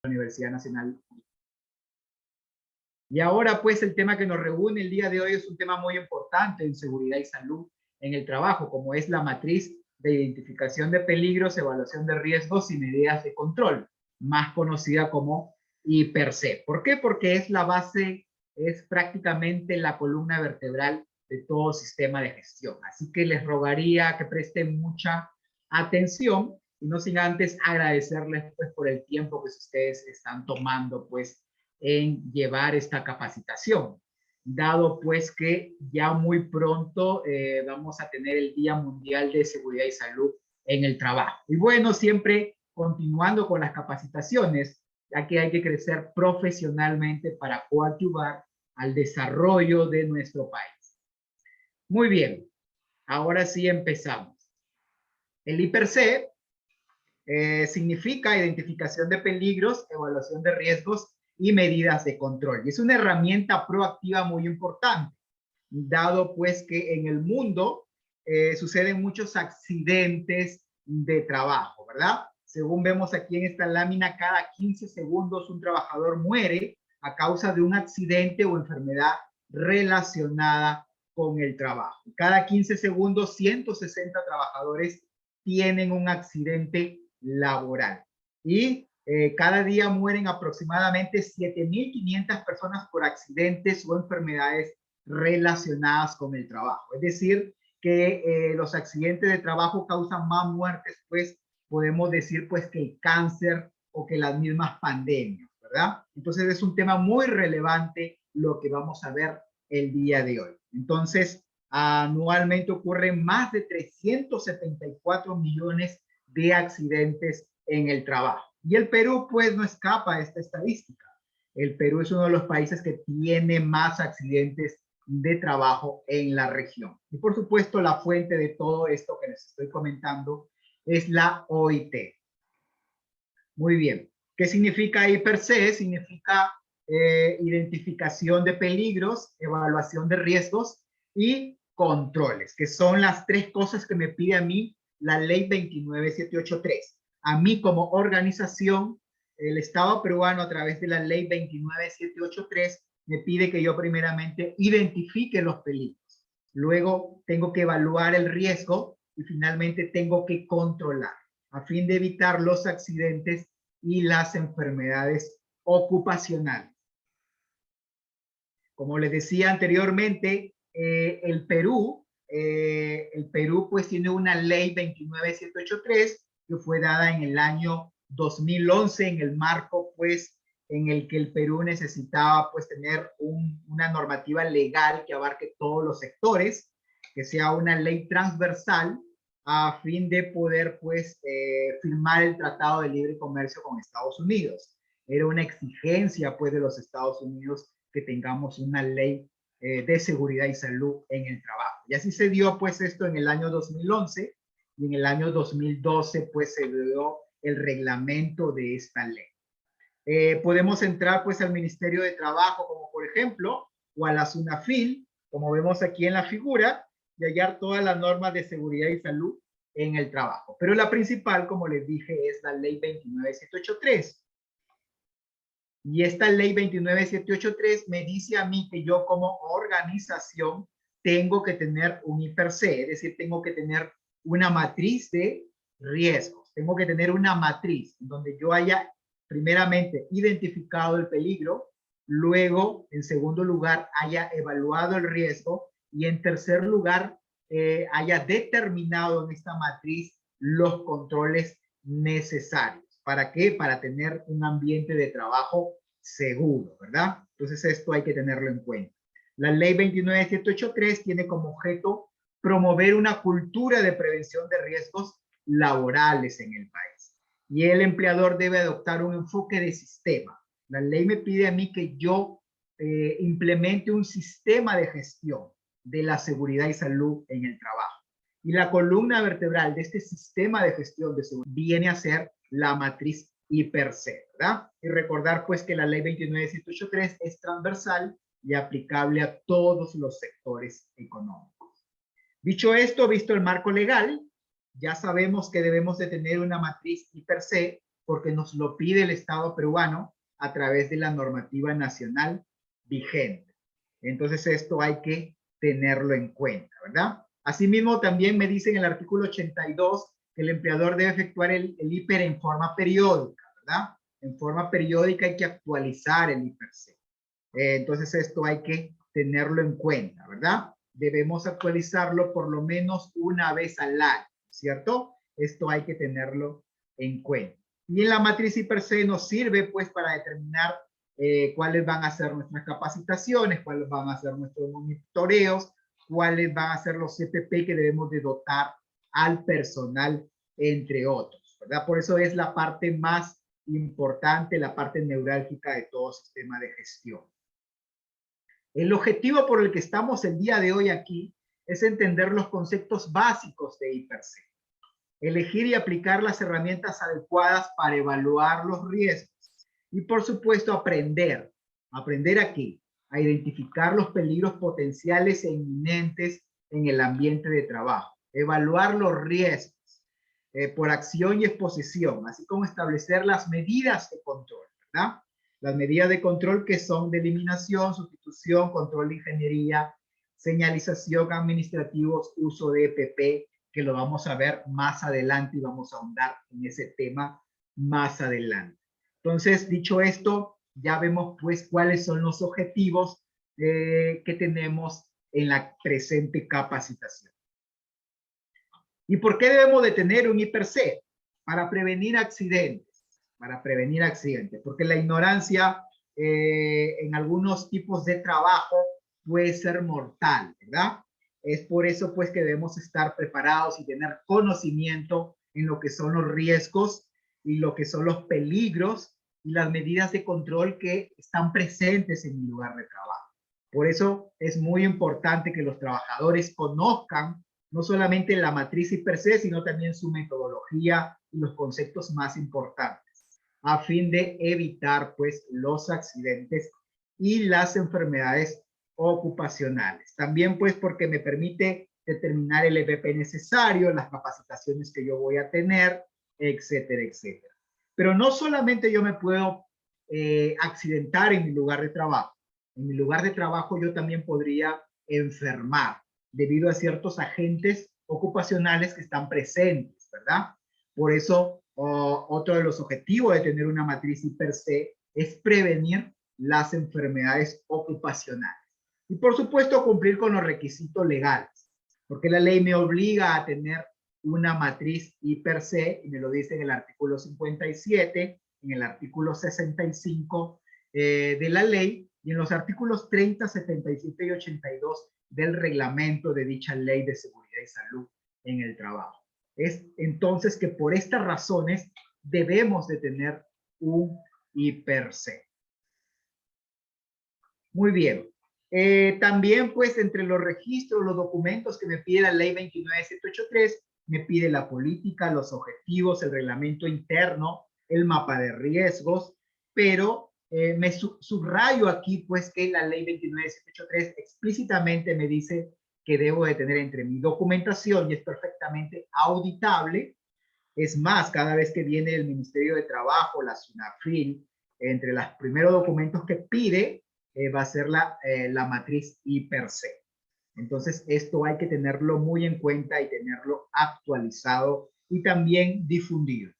la Universidad Nacional. Y ahora, pues, el tema que nos reúne el día de hoy es un tema muy importante en seguridad y salud en el trabajo, como es la matriz de identificación de peligros, evaluación de riesgos y medidas de control, más conocida como IPERCE. ¿Por qué? Porque es la base, es prácticamente la columna vertebral de todo sistema de gestión. Así que les rogaría que presten mucha atención y no sin antes agradecerles pues por el tiempo que ustedes están tomando pues en llevar esta capacitación, dado pues que ya muy pronto vamos a tener el Día Mundial de Seguridad y Salud en el Trabajo. Y bueno, siempre continuando con las capacitaciones, ya que hay que crecer profesionalmente para coadyuvar al desarrollo de nuestro país. Muy bien, ahora sí empezamos. El IPERCE significa identificación de peligros, evaluación de riesgos y medidas de control. Y es una herramienta proactiva muy importante, dado pues que en el mundo suceden muchos accidentes de trabajo, ¿verdad? Según vemos aquí en esta lámina, cada 15 segundos un trabajador muere a causa de un accidente o enfermedad relacionada con el trabajo. Cada 15 segundos, 160 trabajadores tienen un accidente laboral. Y cada día mueren aproximadamente 7.500 personas por accidentes o enfermedades relacionadas con el trabajo. Es decir, que los accidentes de trabajo causan más muertes, pues podemos decir pues que el cáncer o que las mismas pandemias, ¿verdad? Entonces es un tema muy relevante lo que vamos a ver el día de hoy. Entonces, anualmente ocurren más de 374 millones de accidentes en el trabajo. Y el Perú pues no escapa a esta estadística. El Perú es uno de los países que tiene más accidentes de trabajo en la región. Y por supuesto la fuente de todo esto que les estoy comentando es la OIT. Muy bien. ¿Qué significa IPERCE? Significa identificación de peligros, evaluación de riesgos y controles, que son las tres cosas que me pide a mí la ley 29783. A mí como organización, el Estado peruano a través de la ley 29783 me pide que yo primeramente identifique los peligros. Luego tengo que evaluar el riesgo y finalmente tengo que controlar a fin de evitar los accidentes y las enfermedades ocupacionales. Como les decía anteriormente, el Perú pues tiene una ley 29783 que fue dada en el año 2011 en el marco pues en el que el Perú necesitaba pues tener una normativa legal que abarque todos los sectores, que sea una ley transversal a fin de poder pues firmar el Tratado de Libre Comercio con Estados Unidos. Era una exigencia pues de los Estados Unidos que tengamos una ley de seguridad y salud en el trabajo. Y así se dio pues esto en el año 2011 y en el año 2012 pues se dio el reglamento de esta ley. Podemos entrar pues al Ministerio de Trabajo como por ejemplo o a la SUNAFIL como vemos aquí en la figura y hallar todas las normas de seguridad y salud en el trabajo. Pero la principal, como les dije, es la ley 29783. Y esta ley 29783 me dice a mí que yo como organización tengo que tener un IPERCE, es decir, tengo que tener una matriz de riesgos, tengo que tener una matriz donde yo haya primeramente identificado el peligro, luego en segundo lugar haya evaluado el riesgo y en tercer lugar haya determinado en esta matriz los controles necesarios. ¿Para qué? Para tener un ambiente de trabajo seguro, ¿verdad? Entonces esto hay que tenerlo en cuenta. La ley 29783 tiene como objeto promover una cultura de prevención de riesgos laborales en el país. Y el empleador debe adoptar un enfoque de sistema. La ley me pide a mí que yo implemente un sistema de gestión de la seguridad y salud en el trabajo. Y la columna vertebral de este sistema de gestión de seguridad viene a ser la matriz IPERCE, ¿verdad? Y recordar pues que la ley 29783 es transversal y aplicable a todos los sectores económicos. Dicho esto, visto el marco legal, ya sabemos que debemos de tener una matriz IPERCE porque nos lo pide el Estado peruano a través de la normativa nacional vigente. Entonces esto hay que tenerlo en cuenta, ¿verdad? Asimismo, también me dice en el artículo 82 que el empleador debe efectuar el IPER en forma periódica, ¿verdad? En forma periódica hay que actualizar el IPER-C. Entonces esto hay que tenerlo en cuenta, ¿verdad? Debemos actualizarlo por lo menos una vez al año, ¿cierto? Esto hay que tenerlo en cuenta. Y en la matriz IPER-C nos sirve pues para determinar cuáles van a ser nuestras capacitaciones, cuáles van a ser nuestros monitoreos, cuáles van a ser los CPP que debemos de dotar al personal, entre otros, ¿verdad? Por eso es la parte más importante, la parte neurálgica de todo sistema de gestión. El objetivo por el que estamos el día de hoy aquí es entender los conceptos básicos de IPER-C, elegir y aplicar las herramientas adecuadas para evaluar los riesgos y, por supuesto, aprender. ¿Aprender a qué? A identificar los peligros potenciales e inminentes en el ambiente de trabajo, evaluar los riesgos por acción y exposición, así como establecer las medidas de control, ¿verdad? Las medidas de control que son de eliminación, sustitución, control de ingeniería, señalización, administrativos, uso de EPP, que lo vamos a ver más adelante y vamos a ahondar en ese tema más adelante. Entonces, dicho esto, ya vemos pues cuáles son los objetivos que tenemos en la presente capacitación. ¿Y por qué debemos de tener un IPER-C? Para prevenir accidentes, porque la ignorancia en algunos tipos de trabajo puede ser mortal, ¿verdad? Es por eso pues que debemos estar preparados y tener conocimiento en lo que son los riesgos y lo que son los peligros y las medidas de control que están presentes en mi lugar de trabajo. Por eso es muy importante que los trabajadores conozcan no solamente la matriz IPER-C, sino también su metodología y los conceptos más importantes, a fin de evitar pues los accidentes y las enfermedades ocupacionales. También pues porque me permite determinar el EPP necesario, las capacitaciones que yo voy a tener, etcétera, etcétera. Pero no solamente yo me puedo accidentar en mi lugar de trabajo. En mi lugar de trabajo yo también podría enfermar debido a ciertos agentes ocupacionales que están presentes, ¿verdad? Por eso, otro de los objetivos de tener una matriz IPER-C es prevenir las enfermedades ocupacionales. Y por supuesto, cumplir con los requisitos legales, porque la ley me obliga a tener una matriz IPER-C, y me lo dice en el artículo 57, en el artículo 65 de la ley, y en los artículos 30, 77 y 82 del reglamento de dicha ley de seguridad y salud en el trabajo. Es entonces que por estas razones debemos de tener un IPER-C. Muy bien. También pues entre los registros, los documentos que me pide la ley 29783, me pide la política, los objetivos, el reglamento interno, el mapa de riesgos, pero me subrayo aquí pues que la ley 29783 explícitamente me dice que debo de tener entre mi documentación, y es perfectamente auditable. Es más, cada vez que viene el Ministerio de Trabajo, la SUNAFIL, entre los primeros documentos que pide, va a ser la matriz IPER-C. Entonces, esto hay que tenerlo muy en cuenta y tenerlo actualizado y también difundido.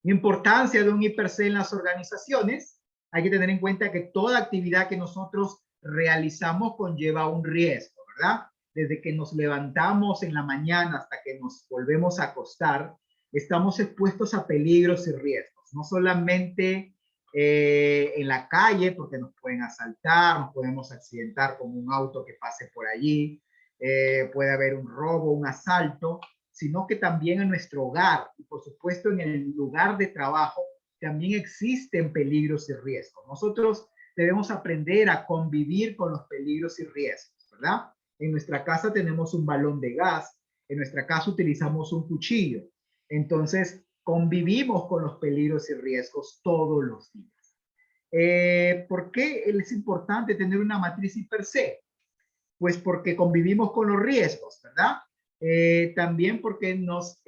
Importancia de un IPER-C en las organizaciones. Hay que tener en cuenta que toda actividad que nosotros realizamos conlleva un riesgo, ¿verdad? Desde que nos levantamos en la mañana hasta que nos volvemos a acostar, estamos expuestos a peligros y riesgos. No solamente en la calle, porque nos pueden asaltar, nos podemos accidentar con un auto que pase por allí, puede haber un robo, un asalto, sino que también en nuestro hogar y por supuesto en el lugar de trabajo también existen peligros y riesgos. Nosotros debemos aprender a convivir con los peligros y riesgos, ¿verdad? En nuestra casa tenemos un balón de gas, en nuestra casa utilizamos un cuchillo. Entonces, convivimos con los peligros y riesgos todos los días. ¿Por qué es importante tener una matriz IPER-C? Pues porque convivimos con los riesgos, ¿verdad? También porque nos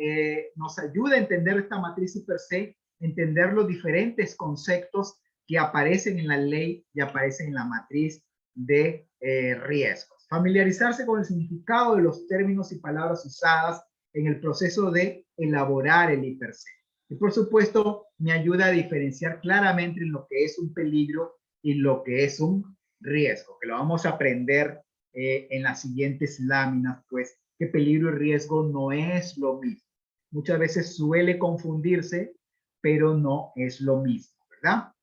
ayuda a entender esta matriz y per se, entender los diferentes conceptos que aparecen en la ley y aparecen en la matriz de riesgos. Familiarizarse con el significado de los términos y palabras usadas en el proceso de elaborar el IPRC. Y por supuesto, me ayuda a diferenciar claramente en lo que es un peligro y lo que es un riesgo, que lo vamos a aprender en las siguientes láminas, pues que peligro y riesgo no es lo mismo. Muchas veces suele confundirse, pero no es lo mismo, ¿verdad?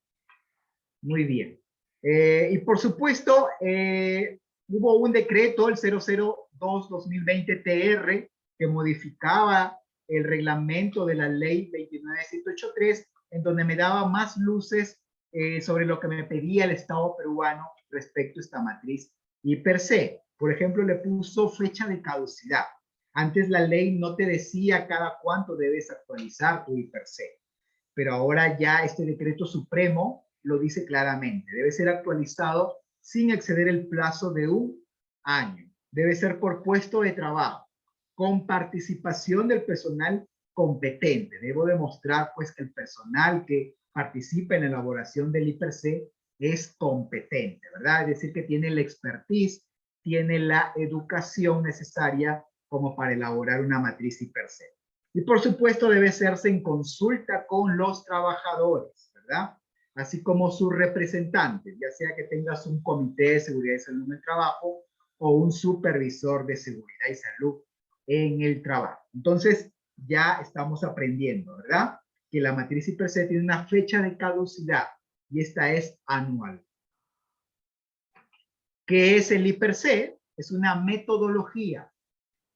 Muy bien. Y por supuesto, hubo un decreto, el 002-2020-TR, que modificaba el reglamento de la ley 29183, en donde me daba más luces sobre lo que me pedía el Estado peruano respecto a esta matriz y per se. Por ejemplo, le puso fecha de caducidad. Antes la ley no te decía cada cuánto debes actualizar tu IPRC, pero ahora ya este decreto supremo lo dice claramente. Debe ser actualizado sin exceder el plazo de un año. Debe ser por puesto de trabajo, con participación del personal competente. Debo demostrar pues que el personal que participa en la elaboración del IPRC es competente, ¿verdad? Es decir, que tiene la expertise, tiene la educación necesaria como para elaborar una matriz IPRC. Y por supuesto debe hacerse en consulta con los trabajadores, ¿verdad? Así como sus representantes, ya sea que tengas un comité de seguridad y salud en el trabajo o un supervisor de seguridad y salud en el trabajo. Entonces, ya estamos aprendiendo, ¿verdad? Que la matriz IPRC tiene una fecha de caducidad y esta es anual. ¿Qué es el IPRC? Es una metodología.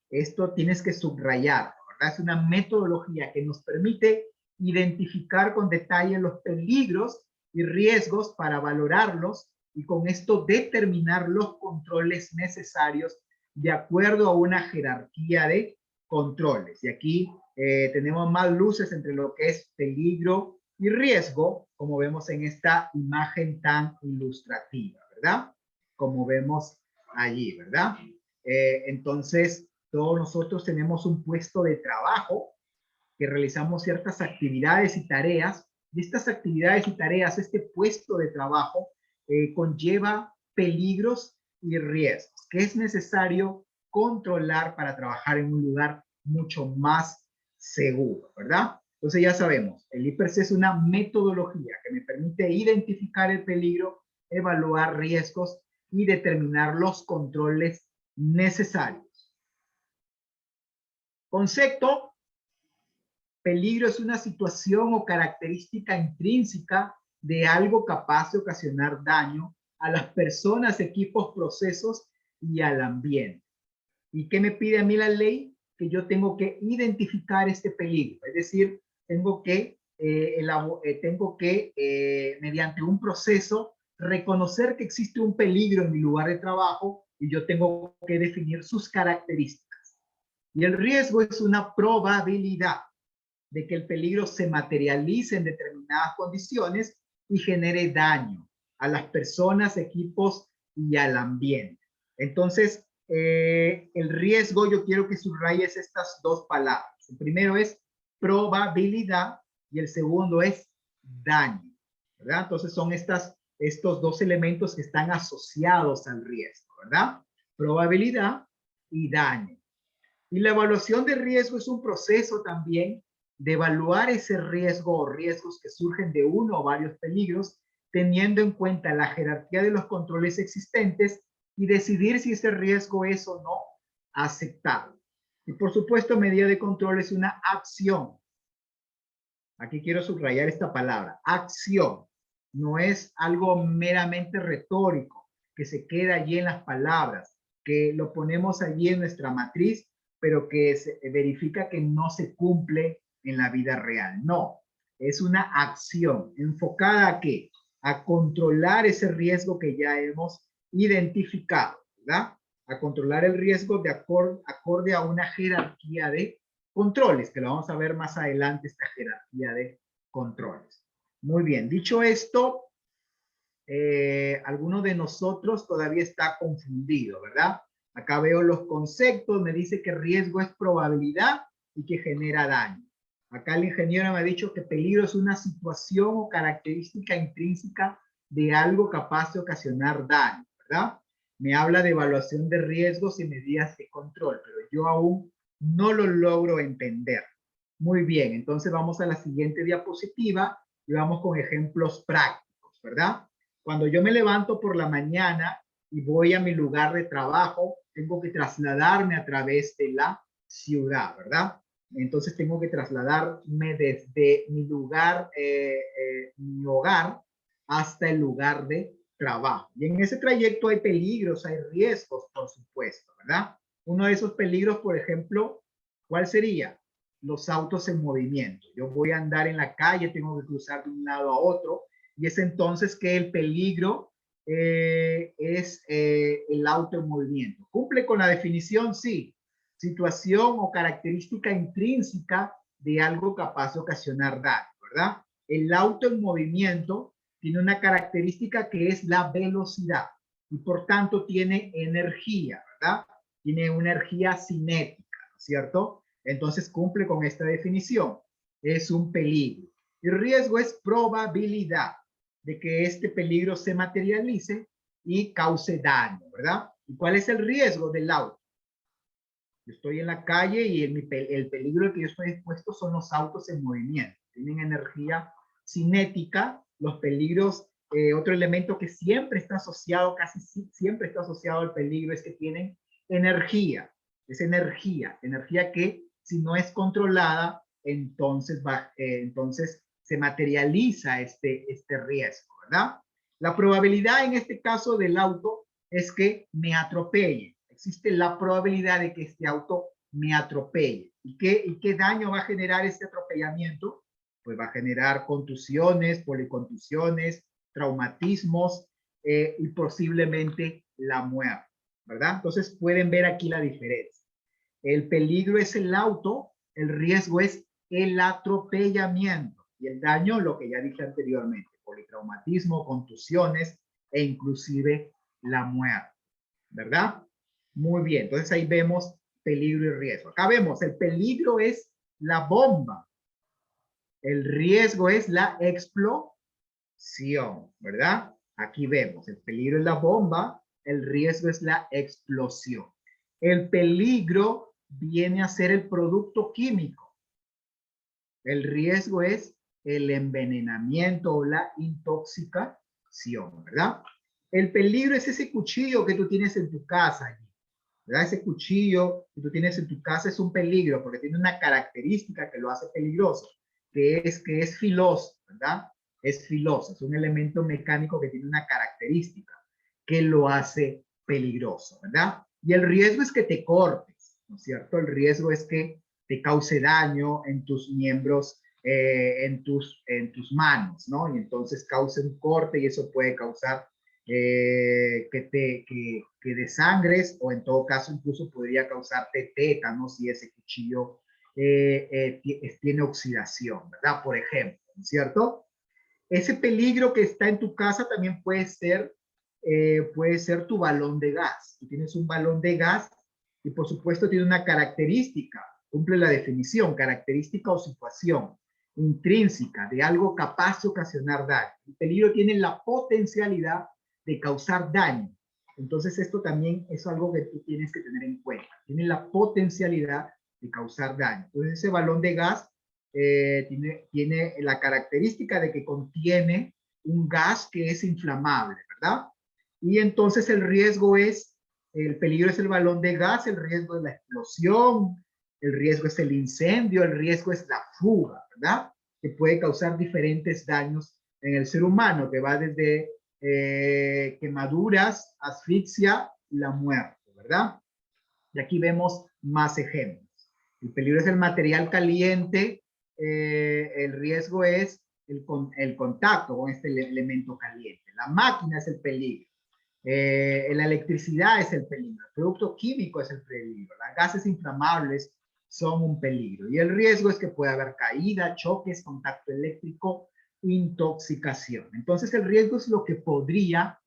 Esto tienes que subrayar, ¿verdad? Es una metodología que nos permite identificar con detalle los peligros y riesgos para valorarlos y con esto determinar los controles necesarios de acuerdo a una jerarquía de controles. Y aquí tenemos más luces entre lo que es peligro y riesgo, como vemos en esta imagen tan ilustrativa, ¿verdad? Como vemos allí, ¿verdad? Entonces, todos nosotros tenemos un puesto de trabajo que realizamos ciertas actividades y tareas. Y estas actividades y tareas, este puesto de trabajo, conlleva peligros y riesgos que es necesario controlar para trabajar en un lugar mucho más seguro, ¿verdad? Entonces ya sabemos, el IPRC es una metodología que me permite identificar el peligro, evaluar riesgos y determinar los controles necesarios. Concepto: peligro es una situación o característica intrínseca de algo capaz de ocasionar daño a las personas, equipos, procesos y al ambiente. ¿Y qué me pide a mí la ley? Que yo tengo que identificar este peligro, es decir, tengo que, mediante un proceso, reconocer que existe un peligro en mi lugar de trabajo y yo tengo que definir sus características. Y el riesgo es una probabilidad de que el peligro se materialice en determinadas condiciones y genere daño a las personas, equipos y al ambiente. Entonces, el riesgo, yo quiero que subrayes estas dos palabras. El primero es probabilidad y el segundo es daño, ¿verdad? Entonces son estos dos elementos que están asociados al riesgo, ¿verdad? Probabilidad y daño. Y la evaluación de riesgo es un proceso también de evaluar ese riesgo o riesgos que surgen de uno o varios peligros, teniendo en cuenta la jerarquía de los controles existentes y decidir si ese riesgo es o no aceptable. Y por supuesto, medida de control es una acción. Aquí quiero subrayar esta palabra, acción. No es algo meramente retórico, que se queda allí en las palabras, que lo ponemos allí en nuestra matriz, pero que se verifica que no se cumple en la vida real. No, es una acción enfocada a ¿qué? A controlar ese riesgo que ya hemos identificado, ¿verdad? A controlar el riesgo de acorde a una jerarquía de controles, que lo vamos a ver más adelante, esta jerarquía de controles. Muy bien, dicho esto, alguno de nosotros todavía está confundido, ¿verdad? Acá veo los conceptos, me dice que riesgo es probabilidad y que genera daño. Acá el ingeniero me ha dicho que peligro es una situación o característica intrínseca de algo capaz de ocasionar daño, ¿verdad? Me habla de evaluación de riesgos y medidas de control, pero yo aún no lo logro entender. Muy bien, entonces vamos a la siguiente diapositiva y vamos con ejemplos prácticos, ¿verdad? Cuando yo me levanto por la mañana y voy a mi lugar de trabajo, tengo que trasladarme a través de la ciudad, ¿verdad? Entonces tengo que trasladarme desde mi lugar, mi hogar, hasta el lugar de trabajo. Y en ese trayecto hay peligros, hay riesgos, por supuesto, ¿verdad? Uno de esos peligros, por ejemplo, ¿cuál sería? Los autos en movimiento. Yo voy a andar en la calle, tengo que cruzar de un lado a otro, y es entonces que el peligro es el auto en movimiento. ¿Cumple con la definición? Sí. Situación o característica intrínseca de algo capaz de ocasionar daño, ¿verdad? El auto en movimiento tiene una característica que es la velocidad y por tanto tiene energía, ¿verdad? Tiene una energía cinética, ¿no es cierto? Entonces cumple con esta definición. Es un peligro. El riesgo es probabilidad de que este peligro se materialice y cause daño, ¿verdad? ¿Y cuál es el riesgo del auto? Yo estoy en la calle y el peligro que yo estoy expuesto son los autos en movimiento. Tienen energía cinética, los peligros, otro elemento que siempre está asociado, casi siempre está asociado al peligro es que tienen energía. Es energía que si no es controlada, entonces se materializa este riesgo, ¿verdad? La probabilidad en este caso del auto es que me atropelle. Existe la probabilidad de que este auto me atropelle. ¿Y qué daño va a generar este atropellamiento? Pues va a generar contusiones, policontusiones, traumatismos y posiblemente la muerte, ¿verdad? Entonces pueden ver aquí la diferencia. El peligro es el auto, el riesgo es el atropellamiento y el daño, lo que ya dije anteriormente, politraumatismo, contusiones e inclusive la muerte, ¿verdad? Muy bien, entonces ahí vemos peligro y riesgo. Acá vemos, el peligro es la bomba, el riesgo es la explosión, ¿verdad? Aquí vemos, el peligro es la bomba, el riesgo es la explosión. El peligro viene a ser el producto químico. El riesgo es el envenenamiento o la intoxicación, ¿verdad? El peligro es ese cuchillo que tú tienes en tu casa, ¿verdad? Ese cuchillo que tú tienes en tu casa es un peligro porque tiene una característica que lo hace peligroso, que es filoso, ¿verdad? Es filoso, es un elemento mecánico que tiene una característica que lo hace peligroso, ¿verdad? Y el riesgo es que te cortes, ¿no es cierto? El riesgo es que te cause daño en tus miembros, en tus manos, ¿no? Y entonces cause un corte y eso puede causar que desangres o en todo caso incluso podría causarte tétanos si ese cuchillo tiene oxidación, ¿verdad? Por ejemplo, ¿cierto? Ese peligro que está en tu casa también puede ser tu balón de gas. Tú tienes un balón de gas y por supuesto tiene una característica, cumple la definición, característica o situación intrínseca de algo capaz de ocasionar daño. El peligro tiene la potencialidad de causar daño. Entonces esto también es algo que tú tienes que tener en cuenta. Tiene la potencialidad de causar daño. Entonces ese balón de gas tiene la característica de que contiene un gas que es inflamable, ¿verdad? Y entonces el peligro es el balón de gas, el riesgo es la explosión, el riesgo es el incendio, el riesgo es la fuga, ¿verdad? Que puede causar diferentes daños en el ser humano, que va desde quemaduras, asfixia y la muerte, ¿verdad? Y aquí vemos más ejemplos. El peligro es el material caliente, el riesgo es el contacto con este elemento caliente. La máquina es el peligro. La electricidad es el peligro. El producto químico es el peligro. Las gases inflamables son un peligro. Y el riesgo es que puede haber caída, choques, contacto eléctrico, intoxicación. Entonces el riesgo es lo que podría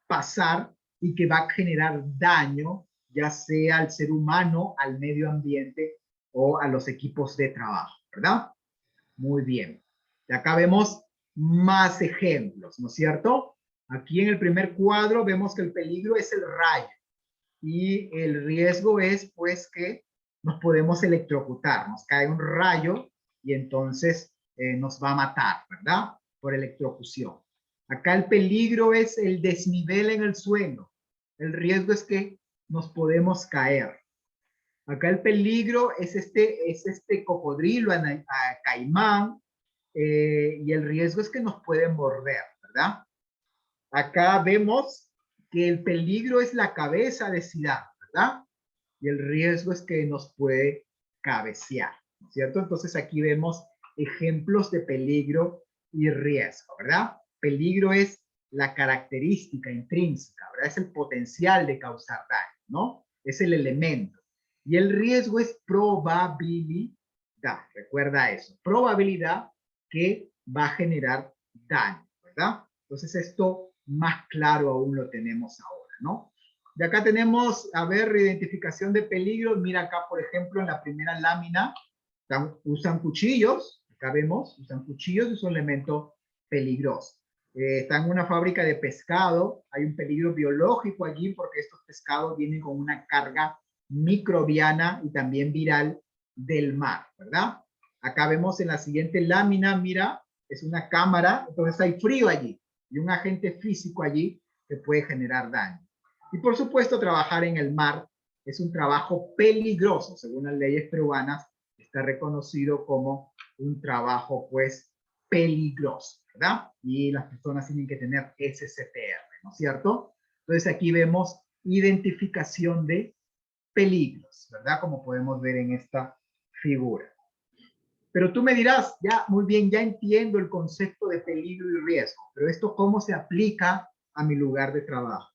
pasar y que va a generar daño ya sea al ser humano, al medio ambiente o a los equipos de trabajo, ¿verdad? Muy bien. Y acá vemos más ejemplos, ¿no es cierto? Aquí en el primer cuadro vemos que el peligro es el rayo y el riesgo es pues que nos podemos electrocutar, nos cae un rayo y entonces nos va a matar, ¿verdad? Por electrocución. Acá el peligro es el desnivel en el suelo. El riesgo es que nos podemos caer. Acá el peligro es este cocodrilo, caimán, y el riesgo es que nos pueden morder, ¿verdad? Acá vemos que el peligro es la cabeza de Zidane, ¿verdad? Y el riesgo es que nos puede cabecear, ¿cierto? Entonces aquí vemos ejemplos de peligro y riesgo, ¿verdad? Peligro es la característica intrínseca, ¿verdad? Es el potencial de causar daño, ¿no? Es el elemento. Y el riesgo es probabilidad, recuerda eso, probabilidad que va a generar daño, ¿verdad? Entonces esto más claro aún lo tenemos ahora, ¿no? De acá tenemos, a ver, identificación de peligros. Mira acá, por ejemplo, en la primera lámina, usan cuchillos. Acá vemos, usan cuchillos, es un elemento peligroso. Está en una fábrica de pescado. Hay un peligro biológico allí porque estos pescados vienen con una carga microbiana y también viral del mar, ¿verdad? Acá vemos en la siguiente lámina, mira, es una cámara, entonces hay frío allí y un agente físico allí que puede generar daño. Y por supuesto, trabajar en el mar es un trabajo peligroso, según las leyes peruanas, está reconocido como un trabajo, pues, peligroso, ¿verdad? Y las personas tienen que tener SCPR, ¿no es cierto? Entonces aquí vemos identificación de peligros, ¿verdad? Como podemos ver en esta figura. Pero tú me dirás, ya, muy bien, ya entiendo el concepto de peligro y riesgo, pero esto cómo se aplica a mi lugar de trabajo.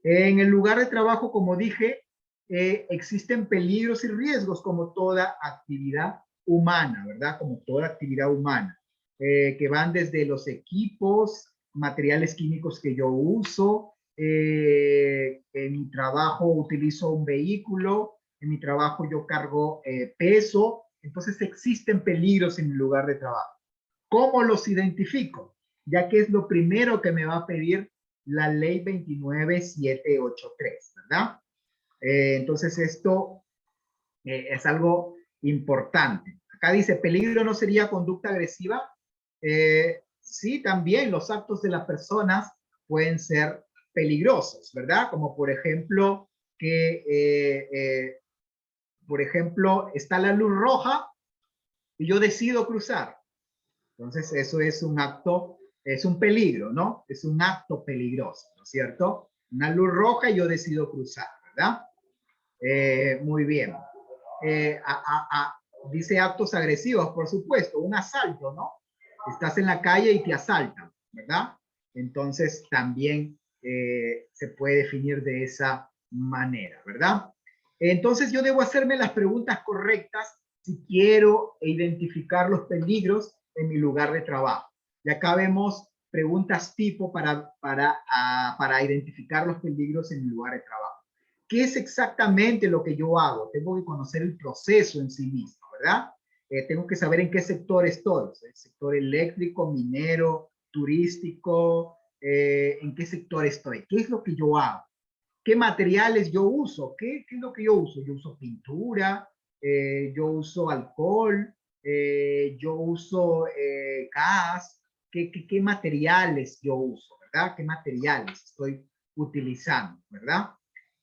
En el lugar de trabajo, como dije, existen peligros y riesgos como toda actividad humana, ¿verdad? Como toda actividad humana, que van desde los equipos, materiales químicos que yo uso, en mi trabajo utilizo un vehículo, en mi trabajo yo cargo peso, entonces existen peligros en mi lugar de trabajo. ¿Cómo los identifico? Ya que es lo primero que me va a pedir la ley 29783, ¿verdad? Entonces esto es algo importante. Acá dice, peligro no sería conducta agresiva. Sí, también los actos de las personas pueden ser peligrosos, ¿verdad? Como por ejemplo, por ejemplo, está la luz roja y yo decido cruzar. Entonces, eso es un acto, es un peligro, ¿no? Es un acto peligroso, ¿no es cierto? Una luz roja y yo decido cruzar, ¿verdad? Muy bien. Dice actos agresivos, por supuesto, un asalto, ¿no? Estás en la calle y te asaltan, ¿verdad? Entonces, también se puede definir de esa manera, ¿verdad? Entonces, yo debo hacerme las preguntas correctas si quiero identificar los peligros en mi lugar de trabajo. Y acá vemos preguntas tipo para identificar los peligros en mi lugar de trabajo. ¿Qué es exactamente lo que yo hago? Tengo que conocer el proceso en sí mismo, ¿verdad? Tengo que saber en qué sector estoy. El sector eléctrico, minero, turístico, en qué sector estoy. ¿Qué es lo que yo hago? ¿Qué materiales yo uso? ¿Qué es lo que yo uso? Yo uso pintura, yo uso alcohol, yo uso gas. ¿Qué materiales yo uso? ¿Verdad? ¿Qué materiales estoy utilizando? ¿Verdad?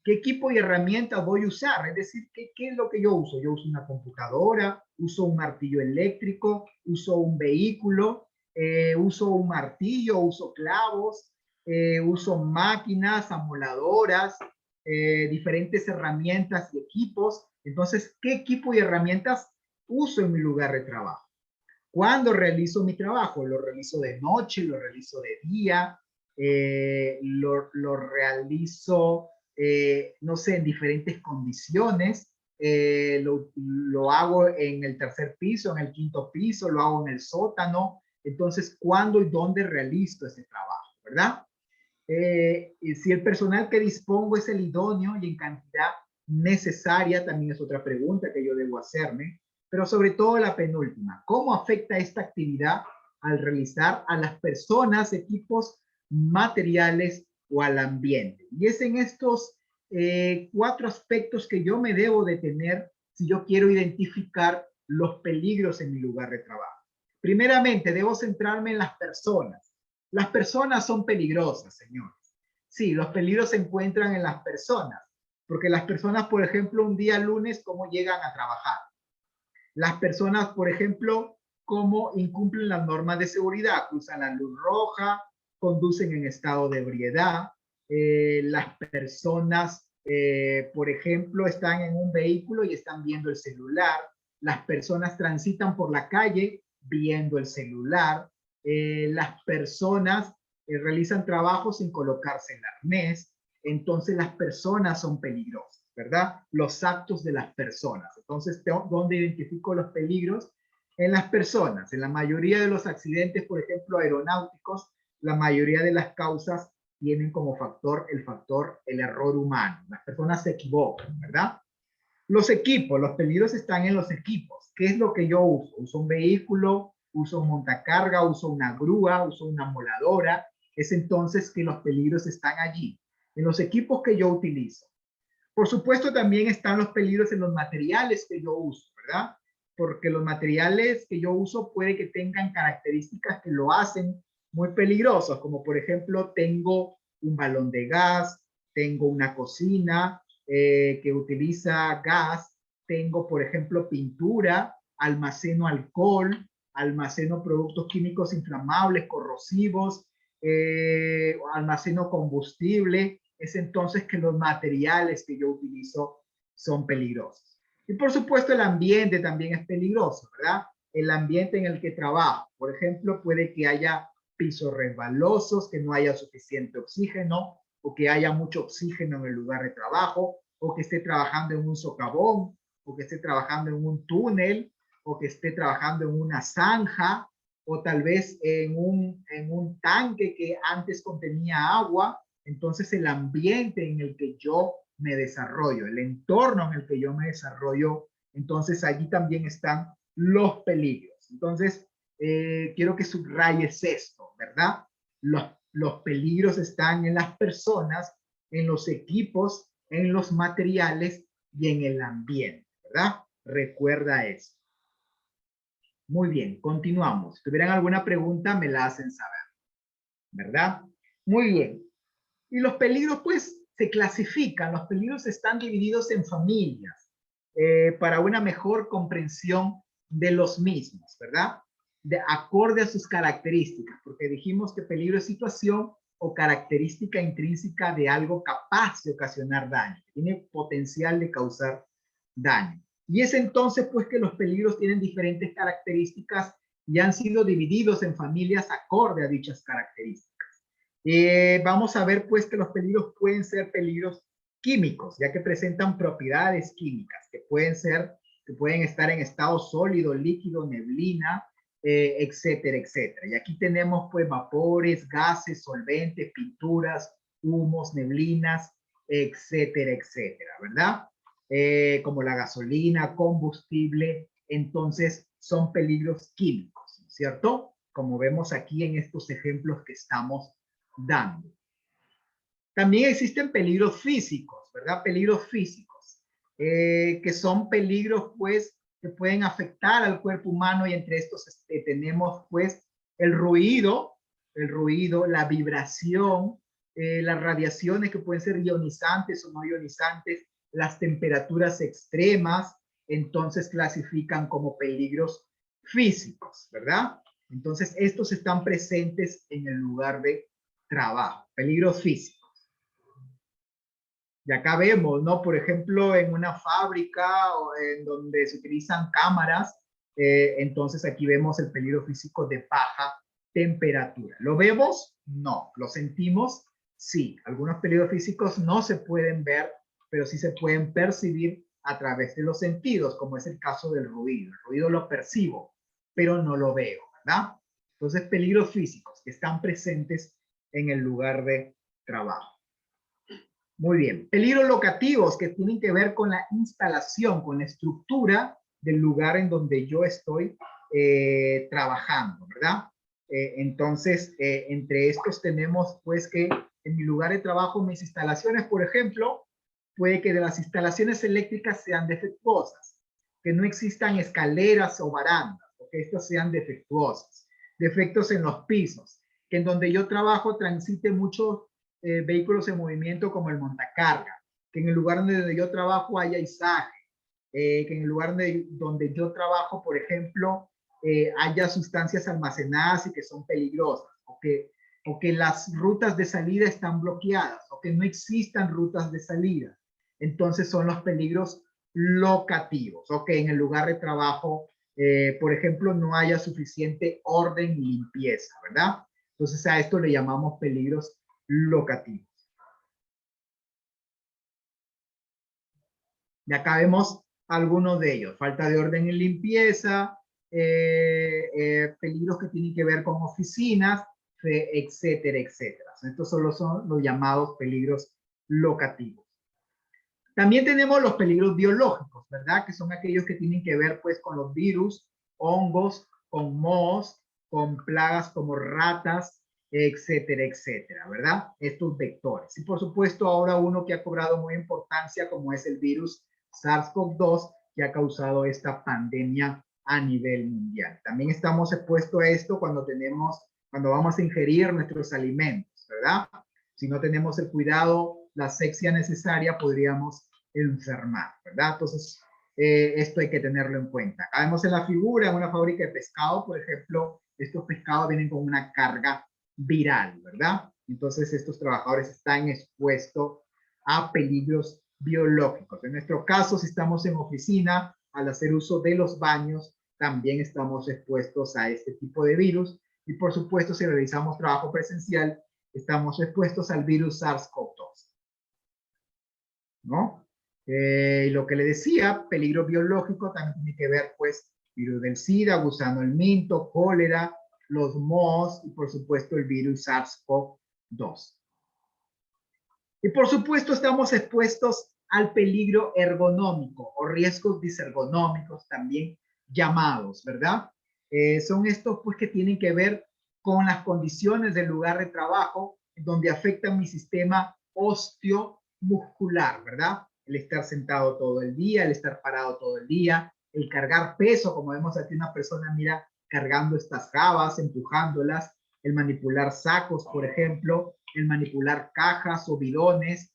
¿Qué equipo y herramientas voy a usar? Es decir, ¿qué es lo que yo uso? Yo uso una computadora, uso un martillo eléctrico, uso un vehículo, uso un martillo, uso clavos, uso máquinas, amoladoras, diferentes herramientas y equipos. Entonces, ¿qué equipo y herramientas uso en mi lugar de trabajo? ¿Cuándo realizo mi trabajo? ¿Lo realizo de noche? ¿Lo realizo de día? ¿Lo realizo, no sé, en diferentes condiciones? Lo hago en el tercer piso, en el quinto piso, lo hago en el sótano. Entonces, ¿cuándo y dónde realizo ese trabajo? ¿Verdad? Y si el personal que dispongo es el idóneo y en cantidad necesaria? También es otra pregunta que yo debo hacerme, pero sobre todo la penúltima, ¿cómo afecta esta actividad al realizar a las personas, equipos, materiales o al ambiente? Y es en estos 4 aspectos que yo me debo detener si yo quiero identificar los peligros en mi lugar de trabajo. Primeramente, debo centrarme en las personas. Las personas son peligrosas, señores. Sí, los peligros se encuentran en las personas, porque las personas, por ejemplo, un día lunes, ¿cómo llegan a trabajar? Las personas, por ejemplo, ¿cómo incumplen las normas de seguridad? Cruzan la luz roja, conducen en estado de ebriedad. Las personas, por ejemplo, están en un vehículo y están viendo el celular. Las personas transitan por la calle viendo el celular. Las personas realizan trabajos sin colocarse el arnés. Entonces las personas son peligrosas, ¿verdad? Los actos de las personas. Entonces, ¿dónde identifico los peligros? En las personas. En la mayoría de los accidentes, por ejemplo, aeronáuticos, la mayoría de las causas tienen como factor el error humano. Las personas se equivocan, ¿verdad? Los equipos, los peligros están en los equipos. ¿Qué es lo que yo uso? Uso un vehículo, uso un montacarga, uso una grúa, uso una moladora. Es entonces que los peligros están allí, en los equipos que yo utilizo. Por supuesto, también están los peligros en los materiales que yo uso, ¿verdad? Porque los materiales que yo uso puede que tengan características que lo hacen muy peligrosos, como por ejemplo, tengo un balón de gas, tengo una cocina que utiliza gas, tengo, por ejemplo, pintura, almaceno alcohol, almaceno productos químicos inflamables, corrosivos, almaceno combustible. Es entonces que los materiales que yo utilizo son peligrosos. Y por supuesto el ambiente también es peligroso, ¿verdad? El ambiente en el que trabajo. Por ejemplo, puede que haya pisos resbalosos, que no haya suficiente oxígeno, o que haya mucho oxígeno en el lugar de trabajo, o que esté trabajando en un socavón, o que esté trabajando en un túnel, o que esté trabajando en una zanja, o tal vez en un tanque que antes contenía agua. Entonces el ambiente en el que yo me desarrollo, el entorno en el que yo me desarrollo, entonces allí también están los peligros. Entonces, quiero que subrayes esto, ¿verdad? Los peligros están en las personas, en los equipos, en los materiales y en el ambiente, ¿verdad? Recuerda eso. Muy bien, continuamos. Si tuvieran alguna pregunta, me la hacen saber, ¿verdad? Muy bien. Y los peligros, pues, se clasifican. Los peligros están divididos en familias para una mejor comprensión de los mismos, ¿verdad? De acorde a sus características, porque dijimos que peligro es situación o característica intrínseca de algo capaz de ocasionar daño, tiene potencial de causar daño. Y es entonces, pues, que los peligros tienen diferentes características y han sido divididos en familias acorde a dichas características. Vamos a ver pues que los peligros pueden ser peligros químicos, ya que presentan propiedades químicas que pueden estar en estado sólido, líquido, neblina, etcétera, etcétera. Y aquí tenemos pues vapores, gases, solventes, pinturas, humos, neblinas, etcétera, etcétera, ¿verdad? Como la gasolina, combustible, entonces son peligros químicos, ¿cierto? Como vemos aquí en estos ejemplos que estamos dando. También existen peligros físicos, ¿verdad? Peligros físicos, que son peligros, pues, que pueden afectar al cuerpo humano, y entre estos tenemos, pues, el ruido, la vibración, las radiaciones que pueden ser ionizantes o no ionizantes, las temperaturas extremas, entonces clasifican como peligros físicos, ¿verdad? Entonces, estos están presentes en el lugar de trabajo, peligros físicos. Y acá vemos, ¿no? Por ejemplo, en una fábrica o en donde se utilizan cámaras, entonces aquí vemos el peligro físico de baja temperatura. ¿Lo vemos? No. ¿Lo sentimos? Sí. Algunos peligros físicos no se pueden ver, pero sí se pueden percibir a través de los sentidos, como es el caso del ruido. El ruido lo percibo, pero no lo veo, ¿verdad? Entonces, peligros físicos que están presentes en el lugar de trabajo. Muy bien. Peligros locativos que tienen que ver con la instalación, con la estructura del lugar en donde yo estoy trabajando, ¿verdad? Entonces, entre estos tenemos pues que en mi lugar de trabajo, mis instalaciones, por ejemplo, puede que de las instalaciones eléctricas sean defectuosas, que no existan escaleras o barandas, o que estas sean defectuosas, defectos en los pisos, que en donde yo trabajo transite muchos vehículos en movimiento como el montacarga, que en el lugar donde yo trabajo haya izaje, que en el lugar donde yo trabajo, por ejemplo, haya sustancias almacenadas y que son peligrosas, o que las rutas de salida están bloqueadas, o que no existan rutas de salida. Entonces son los peligros locativos, o que en el lugar de trabajo, por ejemplo, no haya suficiente orden y limpieza, ¿verdad? Entonces a esto le llamamos peligros locativos. Y acá vemos algunos de ellos. Falta de orden y limpieza, peligros que tienen que ver con oficinas, etcétera, etcétera. Estos solo son los llamados peligros locativos. También tenemos los peligros biológicos, ¿verdad? Que son aquellos que tienen que ver pues con los virus, hongos, con mohos, con plagas como ratas, etcétera, etcétera, ¿verdad? Estos vectores. Y por supuesto ahora uno que ha cobrado mucha importancia como es el virus SARS-CoV-2 que ha causado esta pandemia a nivel mundial. También estamos expuestos a esto cuando vamos a ingerir nuestros alimentos, ¿verdad? Si no tenemos el cuidado, la asepsia necesaria, podríamos enfermar, ¿verdad? Entonces, esto hay que tenerlo en cuenta. Acá vemos en la figura, en una fábrica de pescado, por ejemplo, estos pescados vienen con una carga viral, ¿verdad? Entonces, estos trabajadores están expuestos a peligros biológicos. En nuestro caso, si estamos en oficina, al hacer uso de los baños, también estamos expuestos a este tipo de virus. Y por supuesto, si realizamos trabajo presencial, estamos expuestos al virus SARS-CoV-2. ¿No? Lo que le decía, peligro biológico también tiene que ver, pues, virus del SIDA, gusano del minto, cólera, los mohos y, por supuesto, el virus SARS-CoV-2. Y, por supuesto, estamos expuestos al peligro ergonómico o riesgos disergonómicos también llamados, ¿verdad? Son estos, pues, que tienen que ver con las condiciones del lugar de trabajo donde afectan mi sistema osteomuscular, ¿verdad? El estar sentado todo el día, el estar parado todo el día, el cargar peso, como vemos aquí una persona, mira, cargando estas jabas, empujándolas, el manipular sacos, por ejemplo, el manipular cajas o bidones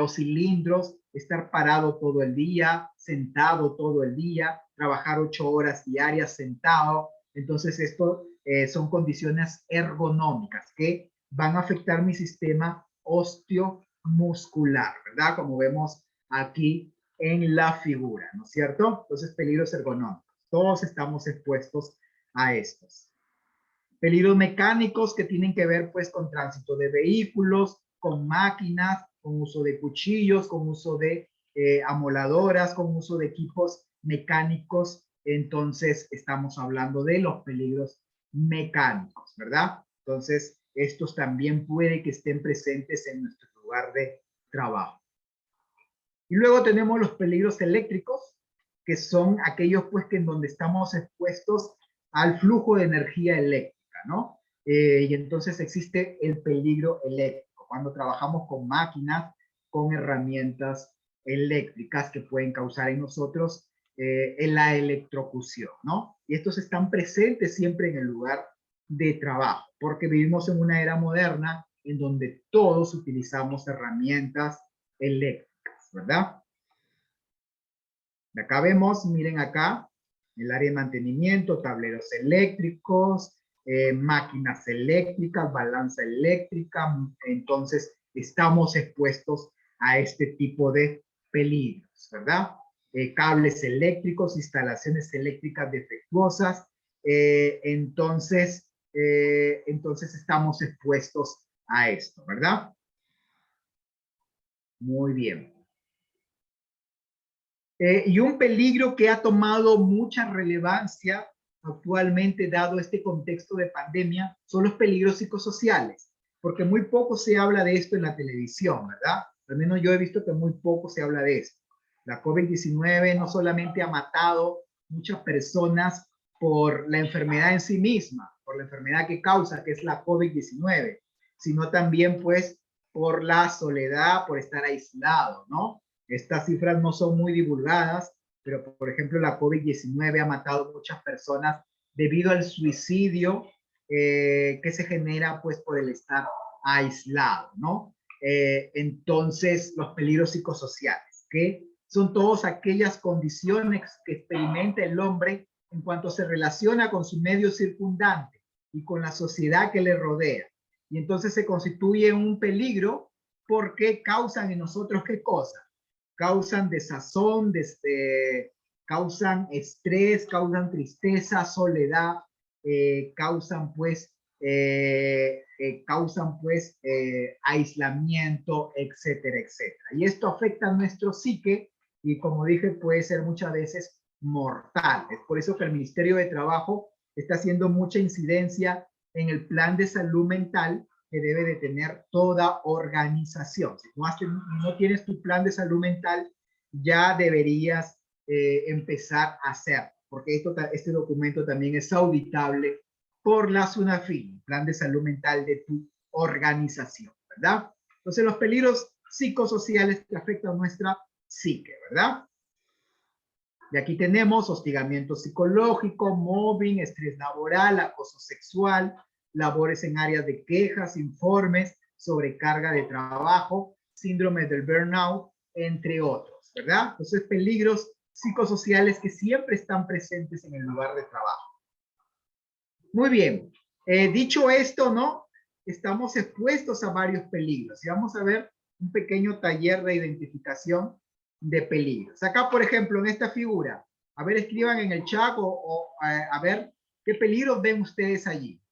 o cilindros, estar parado todo el día, sentado todo el día, trabajar 8 horas diarias sentado. Entonces, esto son condiciones ergonómicas que van a afectar mi sistema osteomuscular, ¿verdad? Como vemos aquí en la figura, ¿no es cierto? Entonces, peligros ergonómicos. Todos estamos expuestos a estos. Peligros mecánicos que tienen que ver pues con tránsito de vehículos, con máquinas, con uso de cuchillos, con uso de amoladoras, con uso de equipos mecánicos. Entonces estamos hablando de los peligros mecánicos, ¿verdad? Entonces estos también puede que estén presentes en nuestro lugar de trabajo. Y luego tenemos los peligros eléctricos, que son aquellos pues que en donde estamos expuestos al flujo de energía eléctrica, ¿no? Y entonces existe el peligro eléctrico, cuando trabajamos con máquinas, con herramientas eléctricas que pueden causar en nosotros en la electrocución, ¿no? Y estos están presentes siempre en el lugar de trabajo, porque vivimos en una era moderna en donde todos utilizamos herramientas eléctricas, ¿verdad? De acá vemos, miren acá, el área de mantenimiento, tableros eléctricos, máquinas eléctricas, balanza eléctrica. Entonces, estamos expuestos a este tipo de peligros, ¿verdad? Cables eléctricos, instalaciones eléctricas defectuosas. Entonces estamos expuestos a esto, ¿verdad? Muy bien. Y un peligro que ha tomado mucha relevancia actualmente, dado este contexto de pandemia, son los peligros psicosociales, porque muy poco se habla de esto en la televisión, ¿verdad? Al menos yo he visto que muy poco se habla de eso. La COVID-19 no solamente ha matado muchas personas por la enfermedad en sí misma, por la enfermedad que causa, que es la COVID-19, sino también pues por la soledad, por estar aislado, ¿no? Estas cifras no son muy divulgadas, pero por ejemplo la COVID-19 ha matado muchas personas debido al suicidio que se genera pues por el estar aislado, ¿no? Entonces, los peligros psicosociales, que son todas aquellas condiciones que experimenta el hombre en cuanto se relaciona con su medio circundante y con la sociedad que le rodea. Y entonces se constituye un peligro porque causan en nosotros ¿qué cosa? Causan desazón, causan estrés, causan tristeza, soledad, causan pues aislamiento, etcétera, etcétera. Y esto afecta a nuestro psique y como dije puede ser muchas veces mortal. Es por eso que el Ministerio de Trabajo está haciendo mucha incidencia en el plan de salud mental que debe de tener toda organización. Si no tienes tu plan de salud mental, ya deberías empezar a hacer, porque este documento también es auditable por la SUNAFIL, Plan de Salud Mental de tu organización, ¿verdad? Entonces, los peligros psicosociales que afectan a nuestra psique, ¿verdad? Y aquí tenemos hostigamiento psicológico, mobbing, estrés laboral, acoso sexual, labores en áreas de quejas, informes, sobrecarga de trabajo, síndrome del burnout, entre otros, ¿verdad? Entonces, peligros psicosociales que siempre están presentes en el lugar de trabajo. Muy bien, dicho esto, ¿no? Estamos expuestos a varios peligros y vamos a ver un pequeño taller de identificación de peligros. Acá, por ejemplo, en esta figura, a ver, escriban en el chat a ver qué peligros ven ustedes allí.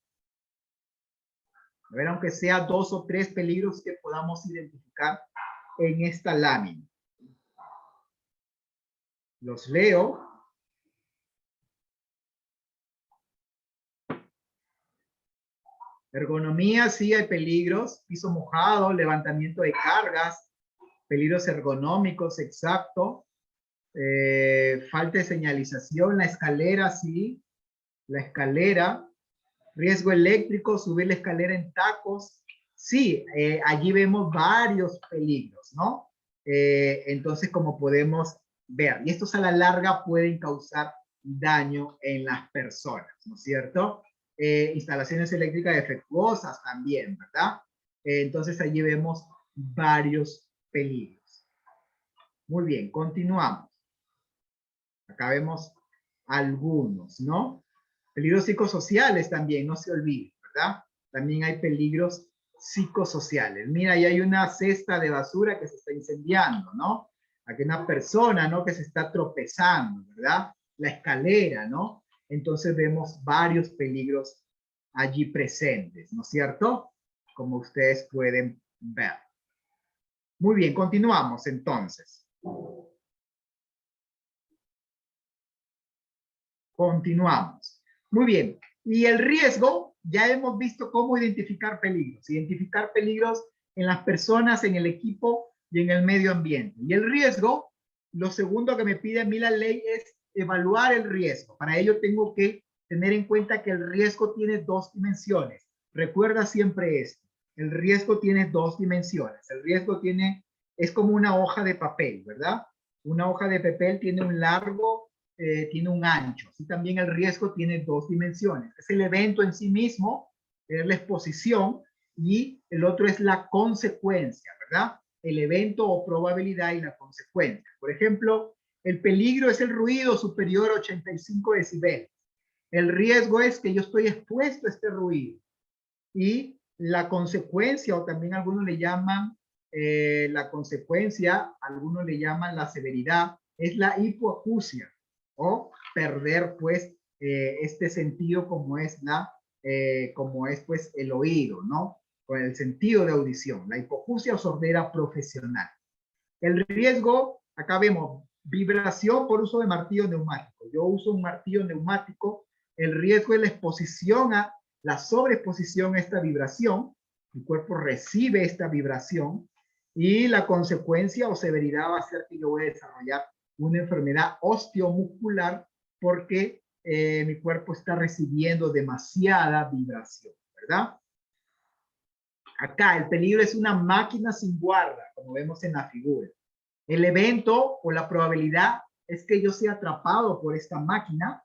A ver, aunque sea 2 o 3 peligros que podamos identificar en esta lámina. Los leo. Ergonomía, sí hay peligros. Piso mojado, levantamiento de cargas, peligros ergonómicos, exacto. Falta de señalización, la escalera, sí. La escalera. Riesgo eléctrico, subir la escalera en tacos. Sí, allí vemos varios peligros, ¿no? Entonces, como podemos ver, y estos a la larga pueden causar daño en las personas, ¿no es cierto? Instalaciones eléctricas defectuosas también, ¿verdad? Entonces, allí vemos varios peligros. Muy bien, continuamos. Acá vemos algunos, ¿no? Peligros psicosociales también, no se olviden, ¿verdad? También hay peligros psicosociales. Mira, ahí hay una cesta de basura que se está incendiando, ¿no? Aquí hay una persona, ¿no? Que se está tropezando, ¿verdad? La escalera, ¿no? Entonces vemos varios peligros allí presentes, ¿no es cierto? Como ustedes pueden ver. Muy bien, continuamos entonces. Continuamos. Muy bien. Y el riesgo, ya hemos visto cómo identificar peligros. Identificar peligros en las personas, en el equipo y en el medio ambiente. Y el riesgo, lo segundo que me pide a mí la ley es evaluar el riesgo. Para ello tengo que tener en cuenta que el riesgo tiene 2 dimensiones. Recuerda siempre esto. El riesgo tiene 2 dimensiones. El riesgo es como una hoja de papel, ¿verdad? Una hoja de papel tiene un largo, tiene un ancho. Así también el riesgo tiene 2 dimensiones. Es el evento en sí mismo, es la exposición, y el otro es la consecuencia, ¿verdad? El evento o probabilidad y la consecuencia. Por ejemplo, el peligro es el ruido superior a 85 decibeles. El riesgo es que yo estoy expuesto a este ruido. Y la consecuencia, o también algunos le llaman la consecuencia, algunos le llaman la severidad, es la hipoacusia, o perder pues este sentido como es pues el oído, ¿no? Con el sentido de audición, la hipoacusia o sordera profesional. El riesgo, acá vemos, vibración por uso de martillo neumático. Yo uso un martillo neumático, el riesgo es la exposición la sobreexposición a esta vibración, mi cuerpo recibe esta vibración Y la consecuencia o severidad va a ser que yo voy a desarrollar una enfermedad osteomuscular porque mi cuerpo está recibiendo demasiada vibración, ¿verdad? Acá el peligro es una máquina sin guarda, como vemos en la figura. El evento o la probabilidad es que yo sea atrapado por esta máquina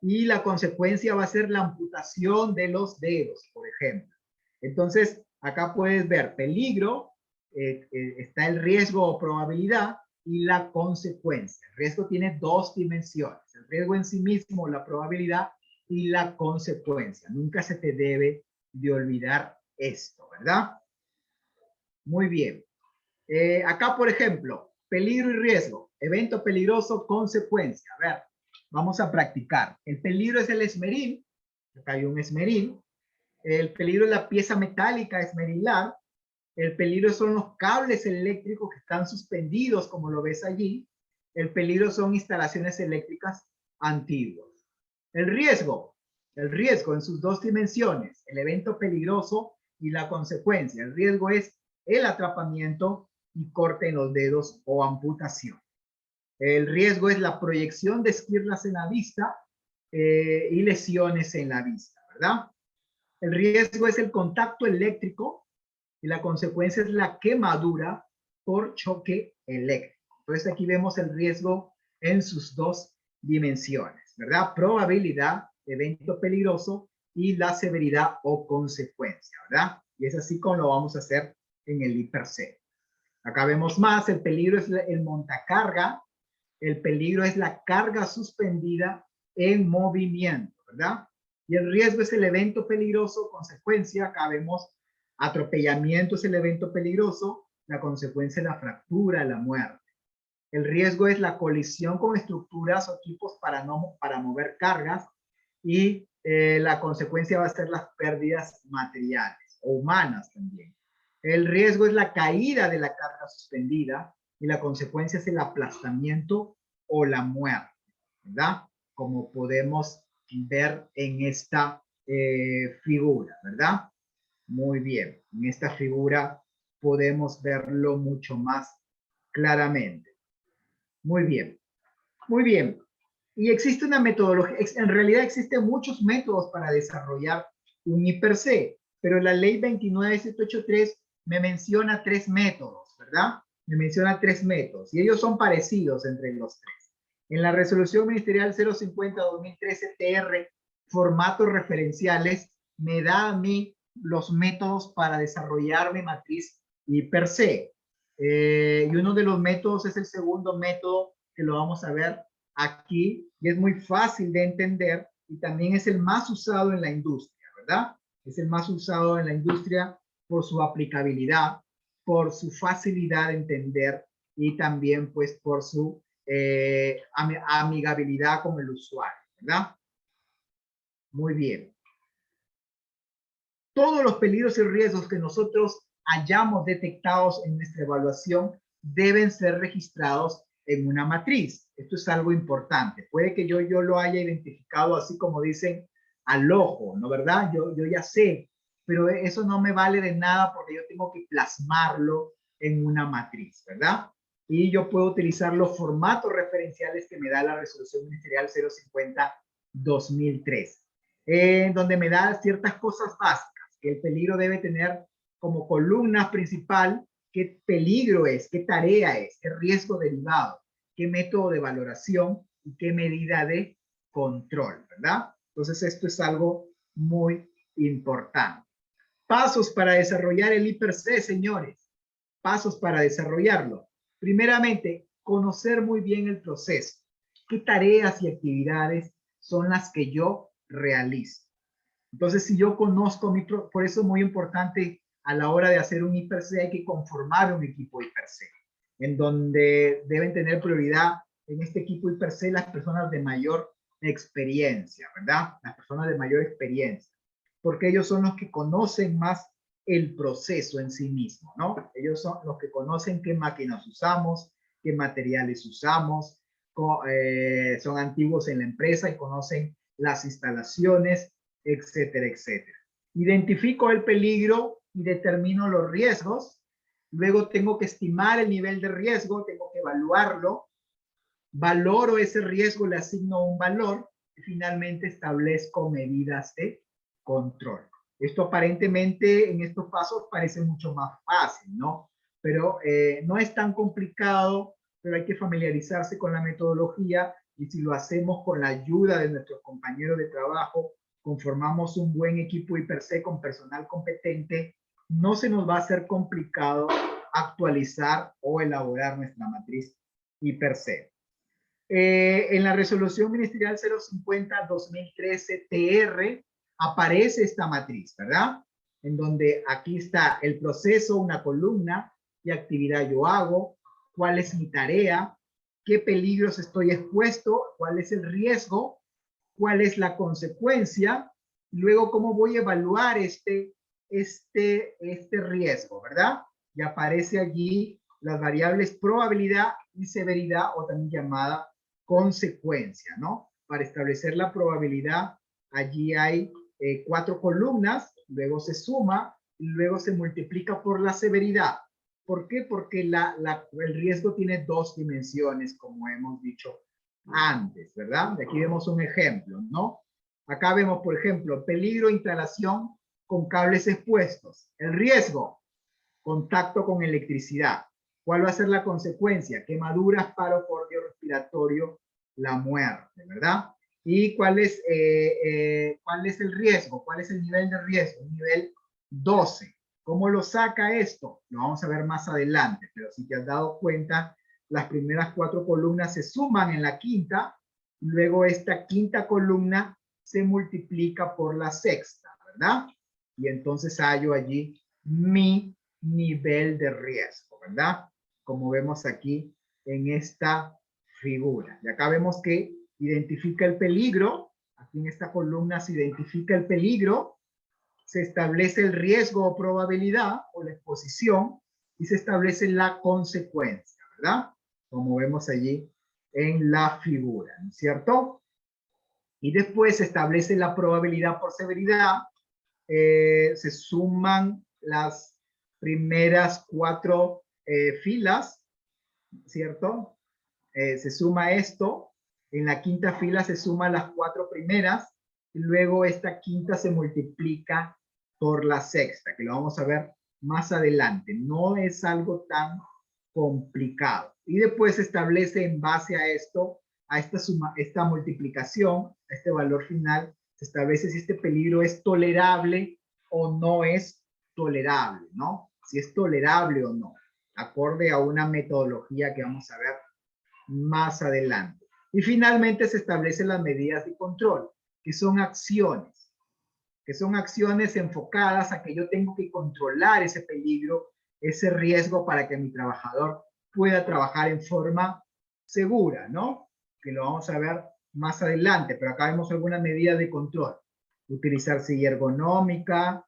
y la consecuencia va a ser la amputación de los dedos, por ejemplo. Entonces, acá puedes ver peligro, está el riesgo o probabilidad y la consecuencia. El riesgo tiene dos dimensiones, el riesgo en sí mismo, la probabilidad y la consecuencia. Nunca se te debe de olvidar esto, ¿verdad? Muy bien. Acá, por ejemplo, peligro y riesgo, evento peligroso, consecuencia. A ver, vamos a practicar. El peligro es el esmeril, acá hay un esmeril. El peligro es la pieza metálica esmerilar. El peligro son los cables eléctricos que están suspendidos, como lo ves allí. El peligro son instalaciones eléctricas antiguas. El riesgo en sus dos dimensiones, el evento peligroso y la consecuencia. El riesgo es el atrapamiento y corte en los dedos o amputación. El riesgo es la proyección de esquirlas en la vista y lesiones en la vista, ¿verdad? El riesgo es el contacto eléctrico y la consecuencia es la quemadura por choque eléctrico. Entonces aquí vemos el riesgo en sus dos dimensiones, ¿verdad? Probabilidad, evento peligroso y la severidad o consecuencia, ¿verdad? Y es así como lo vamos a hacer en el hiper-C. Acá vemos más, el peligro es el montacarga, el peligro es la carga suspendida en movimiento, ¿verdad? Y el riesgo es el evento peligroso, consecuencia, acá vemos atropellamiento es el evento peligroso, la consecuencia es la fractura, la muerte. El riesgo es la colisión con estructuras o equipos para mover cargas y la consecuencia va a ser las pérdidas materiales o humanas también. El riesgo es la caída de la carga suspendida y la consecuencia es el aplastamiento o la muerte, ¿verdad? Como podemos ver en esta figura, ¿verdad? Muy bien, en esta figura podemos verlo mucho más claramente. Muy bien, muy bien. Y existe una metodología, en realidad existen muchos métodos para desarrollar un hiper-C, pero la ley 29783 me menciona tres métodos, ¿verdad? Me menciona tres métodos y ellos son parecidos entre los tres. En la resolución ministerial 050-2013 TR, formatos referenciales, me da a mí los métodos para desarrollar mi matriz hiper-C. Y uno de los métodos es el segundo método que lo vamos a ver aquí y es muy fácil de entender y también es el más usado en la industria, ¿verdad? Es el más usado en la industria por su aplicabilidad, por su facilidad de entender y también pues por su amigabilidad con el usuario, ¿verdad? Muy bien. Todos los peligros y riesgos que nosotros hayamos detectados en nuestra evaluación deben ser registrados en una matriz. Esto es algo importante. Puede que yo lo haya identificado así como dicen al ojo, ¿no? ¿Verdad? Yo ya sé, pero eso no me vale de nada porque yo tengo que plasmarlo en una matriz, ¿verdad? Y yo puedo utilizar los formatos referenciales que me da la resolución ministerial 050-2003, donde me da ciertas cosas básicas, que el peligro debe tener como columna principal qué peligro es, qué tarea es, qué riesgo derivado, qué método de valoración y qué medida de control, ¿verdad? Entonces esto es algo muy importante. Pasos para desarrollar el hiper-C, señores. Pasos para desarrollarlo. Primeramente, conocer muy bien el proceso. ¿Qué tareas y actividades son las que yo realizo? Entonces, si yo conozco por eso es muy importante a la hora de hacer un hiper-C, hay que conformar un equipo hiper-C, en donde deben tener prioridad en este equipo hiper-C las personas de mayor experiencia, ¿verdad? Las personas de mayor experiencia, porque ellos son los que conocen más el proceso en sí mismo, ¿no? Ellos son los que conocen qué máquinas usamos, qué materiales usamos, son antiguos en la empresa y conocen las instalaciones, etcétera, etcétera. Identifico el peligro y determino los riesgos. Luego tengo que estimar el nivel de riesgo, tengo que evaluarlo, valoro ese riesgo, le asigno un valor y finalmente establezco medidas de control. Esto aparentemente en estos pasos parece mucho más fácil, ¿no? Pero no es tan complicado, pero hay que familiarizarse con la metodología y si lo hacemos con la ayuda de nuestros compañeros de trabajo, conformamos un buen equipo y per se con personal competente, no se nos va a hacer complicado actualizar o elaborar nuestra matriz y per se. En la resolución ministerial 050-2013 TR aparece esta matriz, ¿verdad? En donde aquí está el proceso, una columna, qué actividad yo hago, cuál es mi tarea, qué peligros estoy expuesto, cuál es el riesgo, cuál es la consecuencia, luego cómo voy a evaluar este riesgo, ¿verdad? Y aparece allí las variables probabilidad y severidad, o también llamada consecuencia, ¿no? Para establecer la probabilidad, allí hay 4 columnas, luego se suma, y luego se multiplica por la severidad. ¿Por qué? Porque el riesgo tiene 2 dimensiones, como hemos dicho antes, ¿verdad? De aquí vemos un ejemplo, ¿no? Acá vemos, por ejemplo, peligro, instalación con cables expuestos. El riesgo, contacto con electricidad. ¿Cuál va a ser la consecuencia? Quemaduras, paro cardiorrespiratorio, la muerte, ¿verdad? ¿Y cuál es el riesgo? ¿Cuál es el nivel de riesgo? Nivel 12. ¿Cómo lo saca esto? Lo vamos a ver más adelante, pero si te has dado cuenta, las primeras 4 columnas se suman en la quinta, luego esta quinta columna se multiplica por la sexta, ¿verdad? Y entonces hallo allí mi nivel de riesgo, ¿verdad? Como vemos aquí en esta figura. Y acá vemos que identifica el peligro, aquí en esta columna se identifica el peligro, se establece el riesgo o probabilidad o la exposición y se establece la consecuencia, ¿verdad? Como vemos allí en la figura, ¿no es cierto? Y después se establece la probabilidad por severidad, se suman las primeras 4 filas, ¿cierto? Se suma esto, en la quinta fila se suman las 4 primeras, y luego esta quinta se multiplica por la sexta, que lo vamos a ver más adelante. No es algo tan complicado. Y después se establece en base a esto, a esta suma, esta multiplicación, a este valor final, se establece si este peligro es tolerable o no es tolerable, ¿no? Si es tolerable o no, acorde a una metodología que vamos a ver más adelante. Y finalmente se establecen las medidas de control, que son acciones enfocadas a que yo tengo que controlar ese peligro, ese riesgo para que mi trabajador pueda trabajar en forma segura, ¿no? Que lo vamos a ver más adelante, pero acá vemos algunas medidas de control. Utilizar silla ergonómica,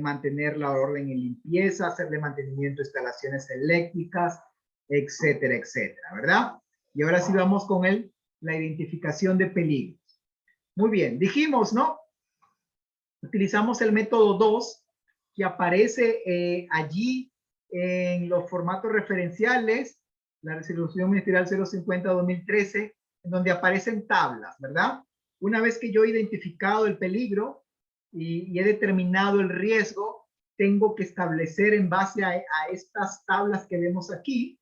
mantener la orden y limpieza, hacerle mantenimiento a instalaciones eléctricas, etcétera, etcétera, ¿verdad? Y ahora sí vamos con la identificación de peligros. Muy bien, dijimos, ¿no? Utilizamos el método 2 que aparece allí en los formatos referenciales, la resolución ministerial 050-2013, en donde aparecen tablas, ¿verdad? Una vez que yo he identificado el peligro y he determinado el riesgo, tengo que establecer en base a estas tablas que vemos aquí,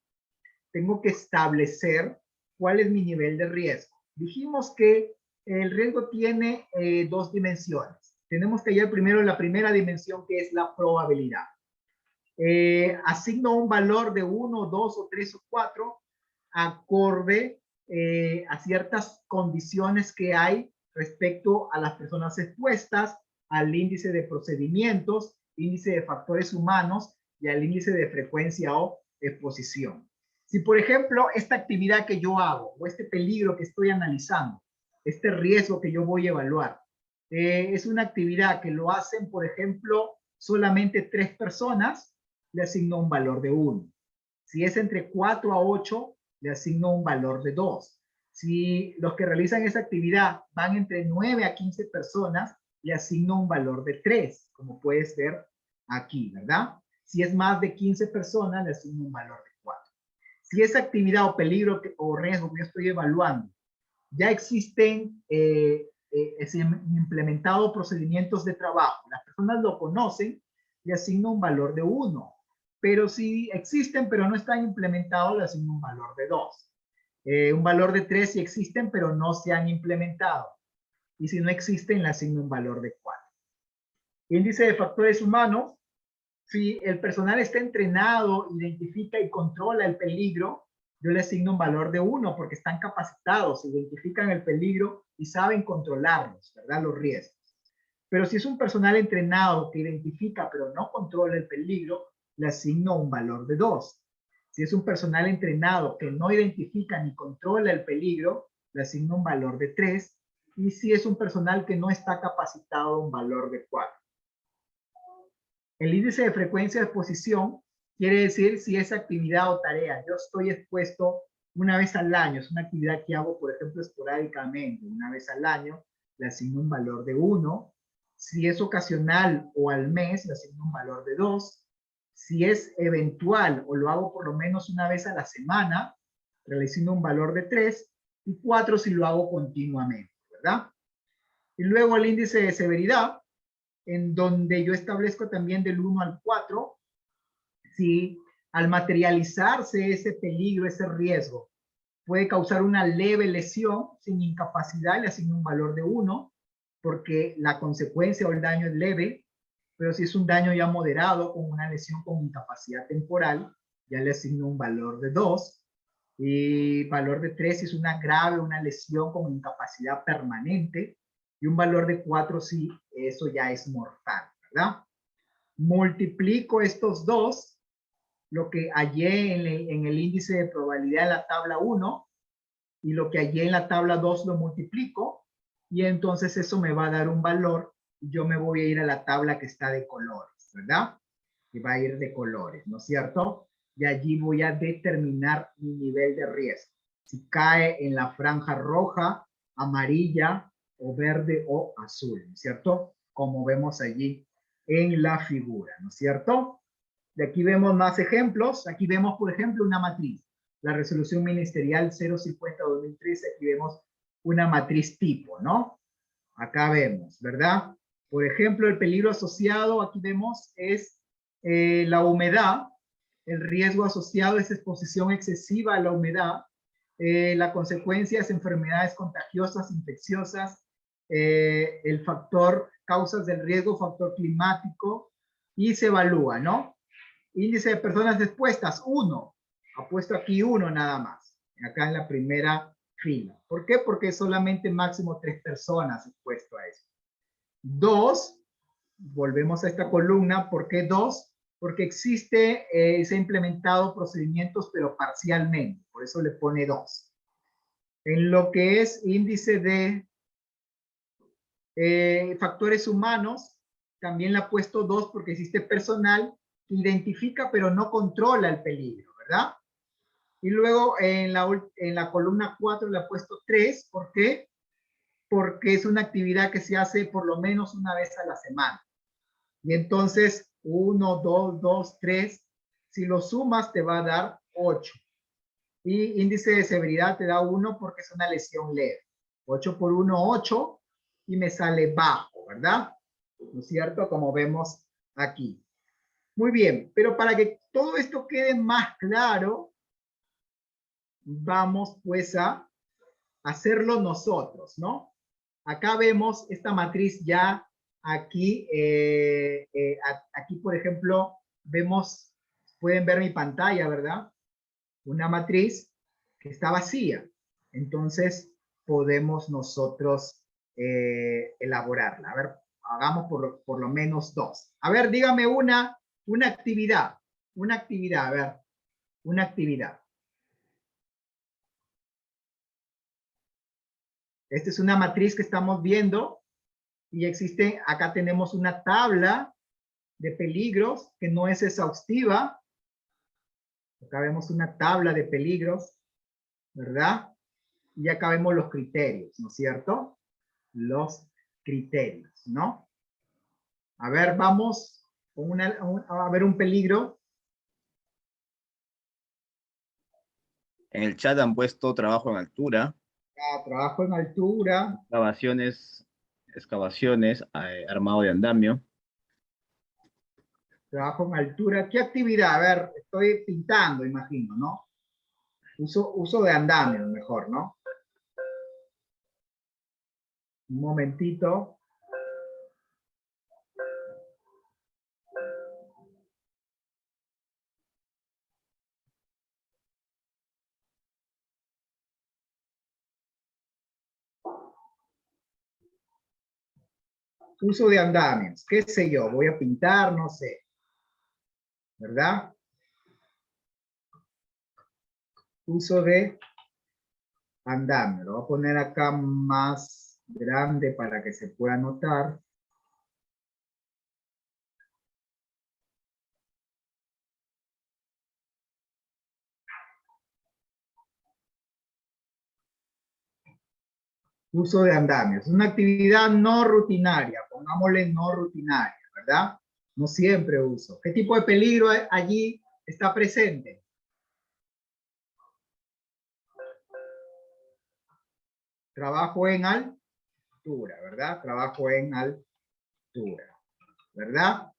tengo que establecer cuál es mi nivel de riesgo. Dijimos que el riesgo tiene 2 dimensiones. Tenemos que hallar primero la primera dimensión, que es la probabilidad. Asigno un valor de 1, 2 o 3 o 4 acorde a ciertas condiciones que hay respecto a las personas expuestas, al índice de procedimientos, índice de factores humanos y al índice de frecuencia o exposición. Si, por ejemplo, esta actividad que yo hago o este peligro que estoy analizando, este riesgo que yo voy a evaluar, es una actividad que lo hacen, por ejemplo, solamente 3 personas, le asigno un valor de 1. Si es entre 4 a 8, le asigno un valor de 2. Si los que realizan esa actividad van entre 9 a 15 personas, le asigno un valor de 3, como puedes ver aquí, ¿verdad? Si es más de 15 personas, le asigno un valor de 4. Si esa actividad o peligro o riesgo que yo estoy evaluando, ya existen implementados procedimientos de trabajo, las personas lo conocen, le asigno un valor de 1. Pero si existen, pero no están implementados, le asigno un valor de 2. Un valor de 3 si existen, pero no se han implementado. Y si no existen, le asigno un valor de 4. Índice de factores humanos. Si el personal está entrenado, identifica y controla el peligro, yo le asigno un valor de 1 porque están capacitados, identifican el peligro y saben controlarlos, ¿verdad? Los riesgos. Pero si es un personal entrenado que identifica pero no controla el peligro, le asigno un valor de 2. Si es un personal entrenado que no identifica ni controla el peligro, le asigno un valor de 3. Y si es un personal que no está capacitado, un valor de 4. El índice de frecuencia de exposición quiere decir si esa actividad o tarea yo estoy expuesto una vez al año, es una actividad que hago, por ejemplo, esporádicamente, una vez al año, le asigno un valor de 1. Si es ocasional o al mes, le asigno un valor de 2. Si es eventual o lo hago por lo menos una vez a la semana, le asigno un valor de 3. Y 4 si lo hago continuamente, ¿verdad? Y luego el índice de severidad, en donde yo establezco también del 1 al 4, si al materializarse ese peligro, ese riesgo, puede causar una leve lesión sin incapacidad, le asigno un valor de 1, porque la consecuencia o el daño es leve, pero si es un daño ya moderado, con una lesión con incapacidad temporal, ya le asigno un valor de 2, y valor de 3 si es una grave, una lesión con incapacidad permanente, y un valor de 4 si eso ya es mortal, ¿verdad? Multiplico estos dos, lo que hallé en el índice de probabilidad en la tabla 1 y lo que hallé en la tabla 2 lo multiplico y entonces eso me va a dar un valor y yo me voy a ir a la tabla que está de colores, ¿verdad? Que va a ir de colores, ¿no es cierto? Y allí voy a determinar mi nivel de riesgo. Si cae en la franja roja, amarilla o verde o azul, ¿no es cierto? Como vemos allí en la figura, ¿no es cierto? De aquí vemos más ejemplos. Aquí vemos, por ejemplo, una matriz. La resolución ministerial 050-2013, aquí vemos una matriz tipo, ¿no? Acá vemos, ¿verdad? Por ejemplo, el peligro asociado, aquí vemos, es la humedad. El riesgo asociado es exposición excesiva a la humedad. La consecuencia es enfermedades contagiosas, infecciosas. El factor, causas del riesgo, factor climático. Y se evalúa, ¿no? Índice de personas expuestas, 1. Apuesto aquí 1 nada más. Acá en la primera fila. ¿Por qué? Porque solamente máximo 3 personas expuesto a eso. 2, volvemos a esta columna. ¿Por qué 2? Porque existe, se ha implementado procedimientos, pero parcialmente. Por eso le pone 2. En lo que es índice de factores humanos, también le ha puesto 2 porque existe personal que identifica, pero no controla el peligro, ¿verdad? Y luego en la columna 4 le ha puesto 3. ¿Por qué? Porque es una actividad que se hace por lo menos una vez a la semana. Y entonces 1, 2, 2, 3, si lo sumas te va a dar 8. Y índice de severidad te da 1 porque es una lesión leve. 8 por 1, 8, y me sale bajo, ¿verdad? ¿No es cierto? Como vemos aquí. Muy bien, pero para que todo esto quede más claro, vamos pues a hacerlo nosotros, ¿no? Acá vemos esta matriz ya aquí, aquí por ejemplo, vemos, pueden ver mi pantalla, ¿verdad? Una matriz que está vacía. Entonces, podemos nosotros elaborarla. A ver, hagamos por lo menos 2. A ver, dígame una actividad. Una actividad, a ver, una actividad. Esta es una matriz que estamos viendo y existe, acá tenemos una tabla de peligros que no es exhaustiva. Acá vemos una tabla de peligros, ¿verdad? Y acá vemos los criterios, ¿no es cierto? Los criterios, ¿no? A ver, vamos a ver un peligro. En el chat han puesto trabajo en altura, Trabajo en altura. excavaciones, armado de andamio. Trabajo en altura. ¿Qué actividad? A ver, estoy pintando, imagino, ¿no? Uso de andamio, mejor, ¿no? Un momentito. Uso de andamios, qué sé yo, voy a pintar, no sé, ¿verdad? Uso de andamio, lo voy a poner acá más grande para que se pueda notar. Uso de andamios, una actividad no rutinaria, pongámosle no rutinaria, ¿verdad? No siempre uso. ¿Qué tipo de peligro allí está presente? Trabajo en altura, ¿verdad? Trabajo en altura, ¿verdad?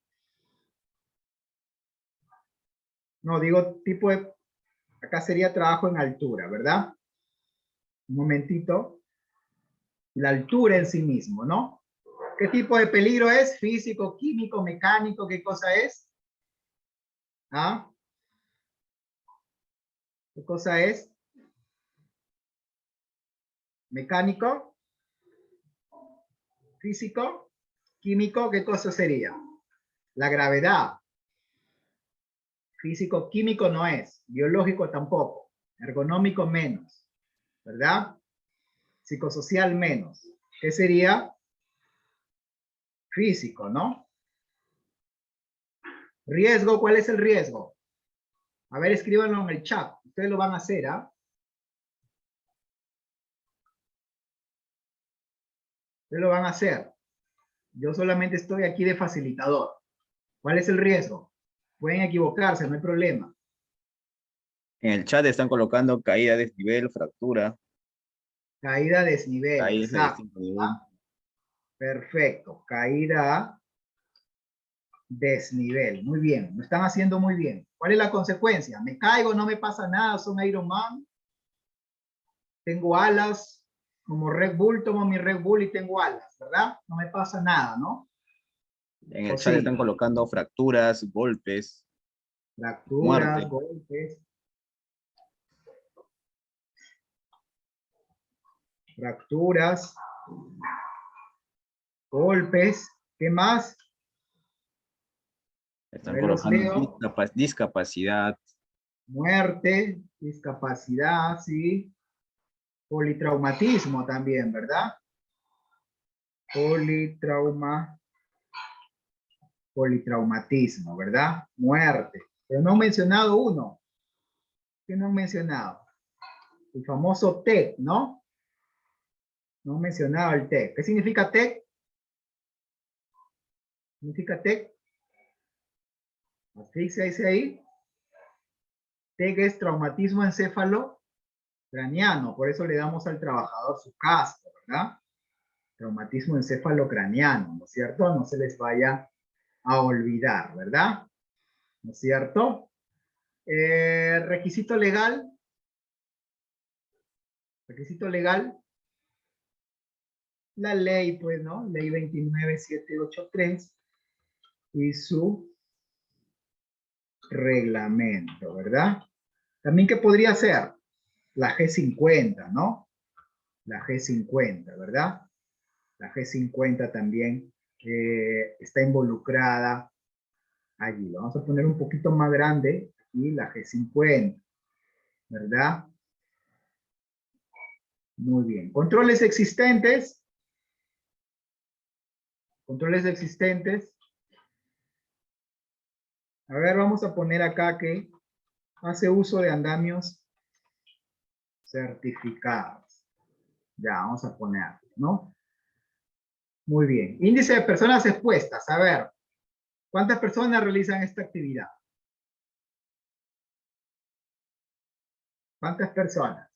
No, digo tipo de, acá sería trabajo en altura, ¿verdad? Un momentito. La altura en sí mismo, ¿no? ¿Qué tipo de peligro es? Físico, químico, mecánico, ¿qué cosa es? ¿Ah? ¿Qué cosa es? Mecánico, físico, químico, ¿qué cosa sería? La gravedad. Físico, químico no es, biológico tampoco, ergonómico menos, ¿verdad? Psicosocial menos. ¿Qué sería? Físico, ¿no? Riesgo, ¿cuál es el riesgo? A ver, escríbanlo en el chat. Ustedes lo van a hacer, ¿ah? Ustedes lo van a hacer. Yo solamente estoy aquí de facilitador. ¿Cuál es el riesgo? Pueden equivocarse, no hay problema. En el chat están colocando caída, desnivel, fractura, Caída a desnivel, caídas de exacto. distinto nivel. ¿Ah? Perfecto. Caída a desnivel. Muy bien. Lo están haciendo muy bien. ¿Cuál es la consecuencia? Me caigo, no me pasa nada, son Iron Man. Tengo alas, como Red Bull, tomo mi Red Bull y tengo alas, ¿verdad? No me pasa nada, ¿no? En el O chat están sí, colocando fracturas, golpes, fracturas, muerte. golpes, fracturas, golpes. ¿Qué más? A Están ver, los colocando leo. discapacidad. Muerte, discapacidad, sí. Politraumatismo también, ¿verdad? Politraumatismo, ¿verdad? Muerte. Pero no han mencionado uno. ¿Qué no han mencionado? El famoso TEC, ¿no? No han mencionado el TEC. ¿Qué significa TEC? ¿Significa TEC? Asfixia dice ahí. TEC es traumatismo encéfalo craneano. Por eso le damos al trabajador su casco, ¿verdad? Traumatismo encéfalo-craneano, ¿no es cierto? No se les vaya a olvidar, ¿verdad? ¿No es cierto? Requisito legal. Requisito legal. La ley, pues, ¿no? Ley 29783 y su reglamento, ¿verdad? También, ¿qué podría ser? La G50, ¿no? La G50, ¿verdad? La G50 también está involucrada allí. Lo vamos a poner un poquito más grande aquí, la G50, ¿verdad? Muy bien. Controles existentes. Controles existentes. A ver, vamos a poner acá que hace uso de andamios certificados. Ya, vamos a poner, ¿no? Muy bien. Índice de personas expuestas. A ver, ¿Cuántas personas realizan esta actividad? ¿Cuántas personas?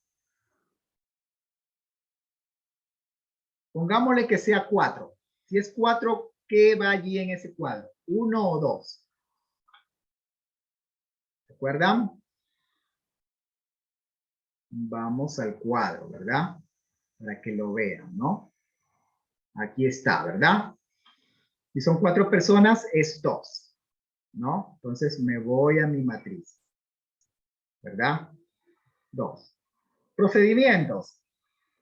Pongámosle que sea 4. Si es 4, ¿qué va allí en ese cuadro? ¿1 o 2? ¿Recuerdan? Vamos al cuadro, ¿verdad? Para que lo vean, ¿no? Aquí está, ¿verdad? Si son 4 personas, es 2, ¿no? Entonces me voy a mi matriz, ¿verdad? 2. Procedimientos.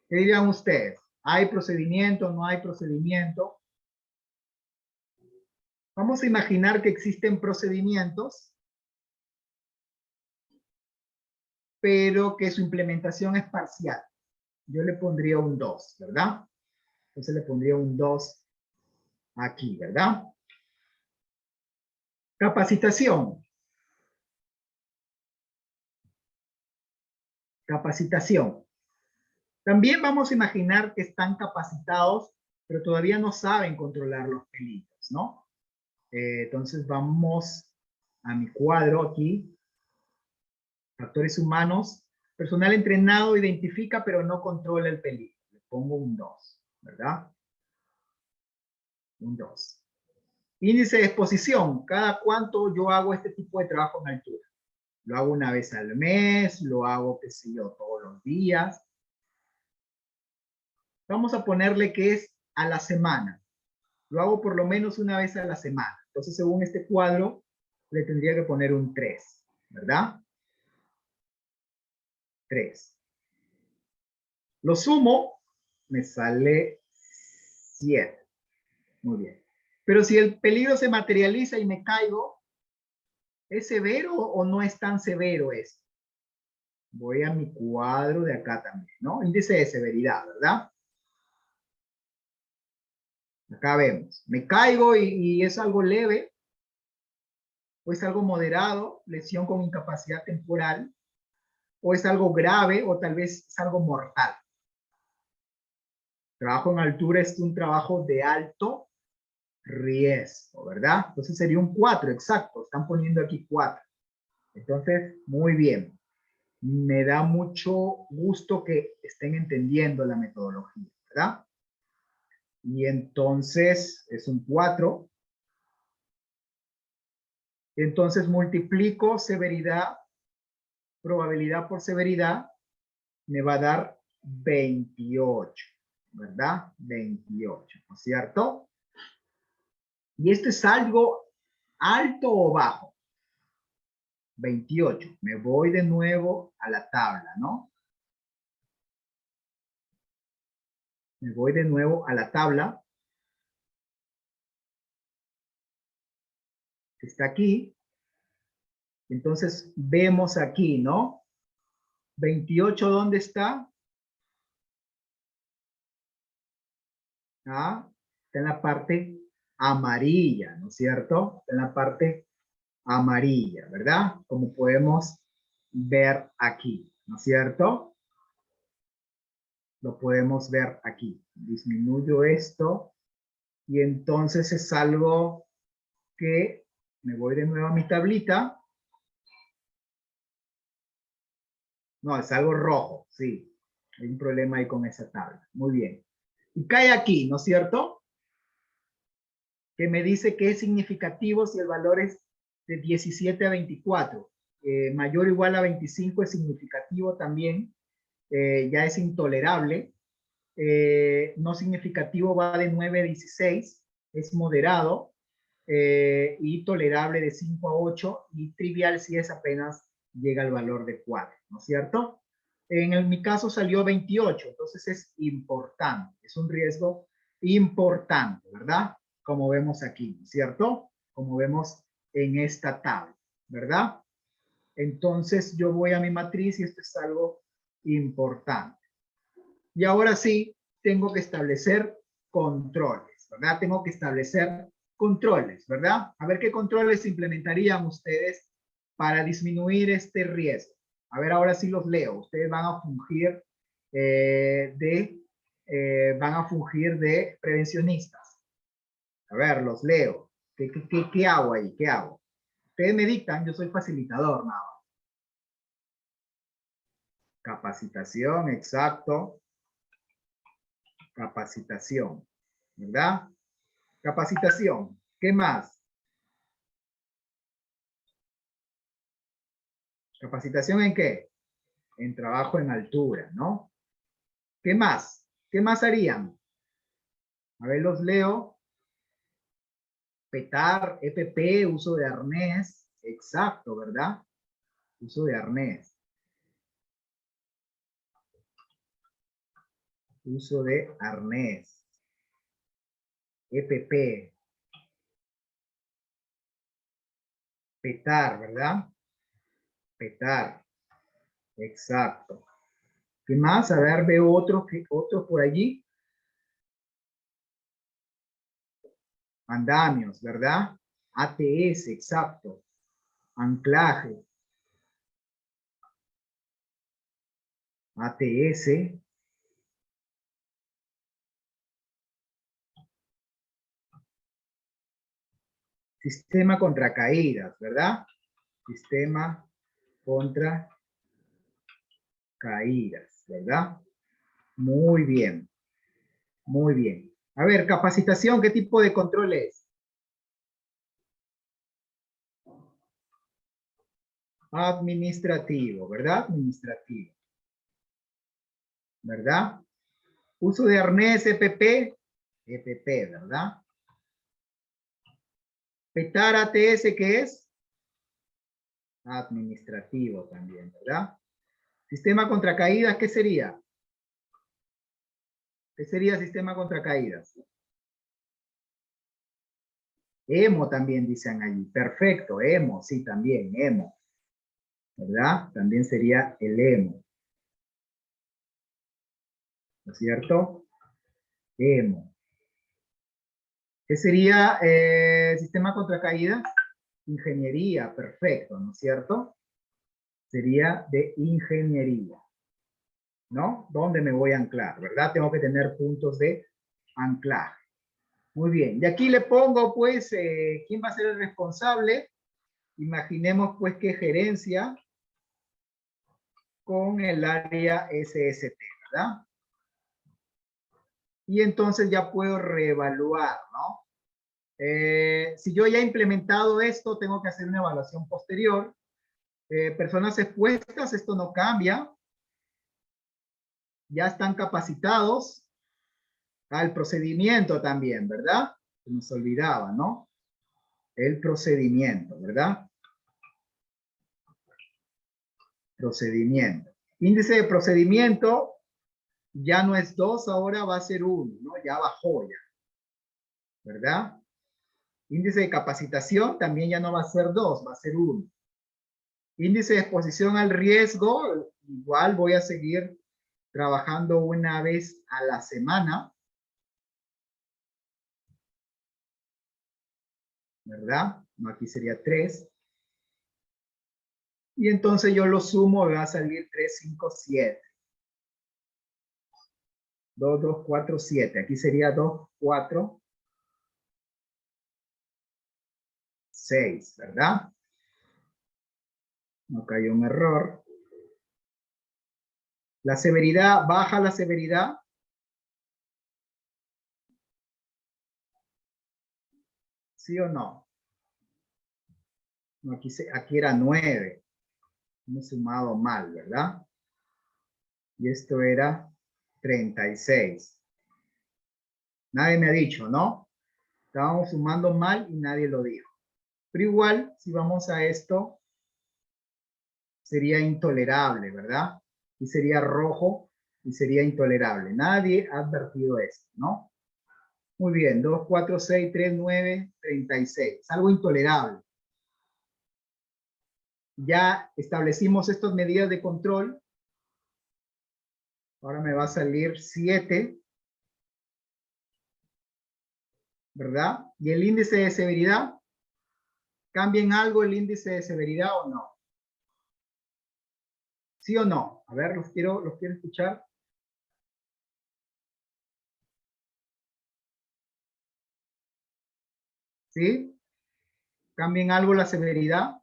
¿Qué dirían ustedes? ¿Hay procedimiento? ¿No hay procedimiento? Vamos a imaginar que existen procedimientos, pero que su implementación es parcial. Yo le pondría un 2, ¿verdad? Entonces le pondría un 2 aquí, ¿verdad? Capacitación. Capacitación. También vamos a imaginar que están capacitados, pero todavía no saben controlar los peligros, ¿no? Entonces vamos a mi cuadro aquí. Factores humanos. Personal entrenado identifica, pero no controla el peligro. Le pongo un 2, ¿verdad? Un 2. Índice de exposición. ¿Cada cuánto yo hago este tipo de trabajo en altura? Lo hago una vez al mes, lo hago, qué sé yo, todos los días. Vamos a ponerle que es a la semana. Lo hago por lo menos una vez a la semana. Entonces, según este cuadro, le tendría que poner un 3, ¿verdad? 3. Lo sumo, me sale 7. Muy bien. Pero si el peligro se materializa y me caigo, ¿es severo o no es tan severo esto? Voy a mi cuadro de acá también, ¿no? Índice de severidad, ¿verdad? Acá vemos. Me caigo y es algo leve, o es algo moderado, lesión con incapacidad temporal, o es algo grave, o tal vez es algo mortal. Trabajo en altura es un trabajo de alto riesgo, ¿verdad? Entonces sería un 4, exacto. Están poniendo aquí 4. Entonces, muy bien. Me da mucho gusto que estén entendiendo la metodología, ¿verdad? Y entonces es un 4. Entonces multiplico severidad, probabilidad por severidad, me va a dar 28, ¿verdad? 28, ¿no es cierto? Y esto es algo alto o bajo. 28. Me voy de nuevo a la tabla, ¿no? Me voy de nuevo a la tabla que está aquí. Entonces vemos aquí, ¿no? 28, ¿dónde está? ¿Ah? Está en la parte amarilla, ¿no es cierto? Está en la parte amarilla, ¿verdad? Como podemos ver aquí, ¿no es cierto? Lo podemos ver aquí. Disminuyo esto y entonces es algo que me voy de nuevo a mi tablita. No, es algo rojo, sí. Hay un problema ahí con esa tabla. Muy bien. Y cae aquí, ¿no es cierto? Que me dice que es significativo si el valor es de 17 a 24. Mayor o igual a 25 es significativo también. Ya es intolerable. No significativo va de 9 a 16. Es moderado. Y tolerable de 5 a 8. Y trivial si es apenas llega al valor de 4, ¿no es cierto? Mi caso salió 28, entonces es importante, es un riesgo importante, ¿verdad? Como vemos aquí, ¿no es cierto? Como vemos en esta tabla, ¿verdad? Entonces yo voy a mi matriz y esto es algo importante. Y ahora sí, tengo que establecer controles, ¿verdad? Tengo que establecer controles, ¿verdad? A ver qué controles implementarían ustedes para disminuir este riesgo. A ver, ahora sí los leo. Ustedes van a fungir van a fungir de prevencionistas. A ver, los leo. ¿Qué hago ahí? ¿Qué hago? Ustedes me dictan, yo soy facilitador, nada más. Capacitación, exacto. Capacitación, ¿verdad? Capacitación. ¿Qué más? ¿Capacitación en qué? En trabajo en altura, ¿no? ¿Qué más? ¿Qué más harían? A ver, los leo. Petar, EPP, uso de arnés. Exacto, ¿verdad? Uso de arnés. Uso de arnés. EPP. Petar, ¿verdad? Petar. Exacto. ¿Qué más? A ver, veo otro por allí. Andamios, ¿verdad? ATS, exacto. Anclaje. ATS. Sistema contra caídas, ¿verdad? Sistema contra caídas, ¿verdad? Muy bien. Muy bien. A ver, capacitación, ¿qué tipo de control es? Administrativo, ¿verdad? Administrativo. ¿Verdad? Uso de arnés, EPP. EPP, ¿verdad? Petar ATS, ¿qué es? Administrativo también, ¿verdad? Sistema contra caídas, ¿qué sería? ¿Qué sería sistema contra caídas? EMO también dicen allí. Perfecto, EMO, sí, también, EMO. ¿Verdad? También sería el EMO. ¿No es cierto? EMO. ¿Qué sería sistema contra caídas? Ingeniería, perfecto, ¿no es cierto? Sería de ingeniería, ¿no? ¿Dónde me voy a anclar? ¿Verdad? Tengo que tener puntos de anclaje. Muy bien. Y aquí le pongo, pues, ¿quién va a ser el responsable? Imaginemos, pues, que gerencia con el área SST, ¿verdad? Y entonces ya puedo reevaluar, ¿no? Si yo ya he implementado esto, tengo que hacer una evaluación posterior. Personas expuestas, esto no cambia. Ya están capacitados al procedimiento también, ¿verdad? Se nos olvidaba, ¿no? El procedimiento, ¿verdad? Procedimiento. Índice de procedimiento ya no es 2, ahora va a ser 1, ¿no? Ya bajó ya, ¿verdad? Índice de capacitación también ya no va a ser 2, va a ser 1. Índice de exposición al riesgo, igual voy a seguir trabajando una vez a la semana, ¿verdad? No, aquí sería 3. Y entonces yo lo sumo, me va a salir 3, 5, 7. 2, 2, 4, 7. Aquí sería 2, 4, 6, ¿verdad? No cayó un error. La severidad, baja la severidad. ¿Sí o no? No, aquí era 9. Hemos sumado mal, ¿verdad? Y esto era 36. Nadie me ha dicho, ¿no? Estábamos sumando mal y nadie lo dijo. Pero igual, si vamos a esto, sería intolerable, ¿verdad? Y sería rojo y sería intolerable. Nadie ha advertido esto, ¿no? Muy bien, 2, 4, 6, 3, 9, 36. Es algo intolerable. Ya establecimos estas medidas de control. Ahora me va a salir 7. ¿Verdad? ¿Y el índice de severidad? ¿Cambia en algo el índice de severidad o no? ¿Sí o no? A ver, los quiero escuchar. ¿Sí? ¿Cambia en algo la severidad?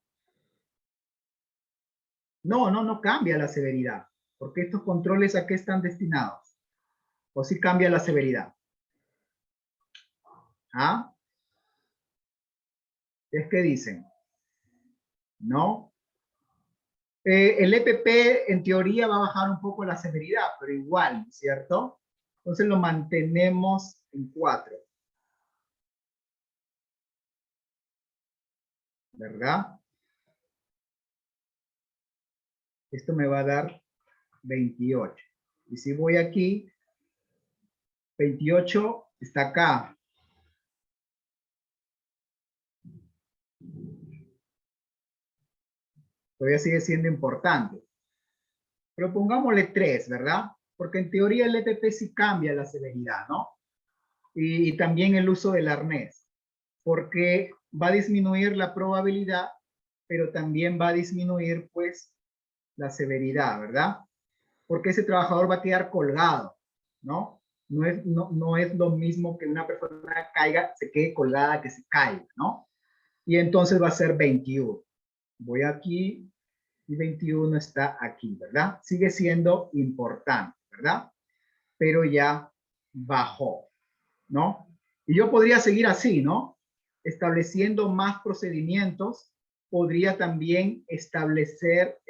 No cambia la severidad, porque estos controles ¿a qué están destinados? ¿O sí cambia la severidad? ¿Ah? ¿Es que dicen? No. El EPP en teoría va a bajar un poco la severidad, pero igual, ¿cierto? Entonces lo mantenemos en 4. ¿Verdad? Esto me va a dar 28. Y si voy aquí, 28 está acá. Todavía sigue siendo importante. Pero pongámosle 3, ¿verdad? Porque en teoría el EPP sí cambia la severidad, ¿no? Y también el uso del arnés. Porque va a disminuir la probabilidad, pero también va a disminuir, pues, la severidad, ¿verdad? Porque ese trabajador va a quedar colgado, ¿no? No es lo mismo que una persona caiga, se quede colgada, que se caiga, ¿no? Y entonces va a ser 21. Voy aquí y 21 está aquí, ¿verdad? Sigue siendo importante, ¿verdad? Pero ya bajó, ¿no? Y yo podría seguir así, ¿no? Estableciendo más procedimientos, podría también establecer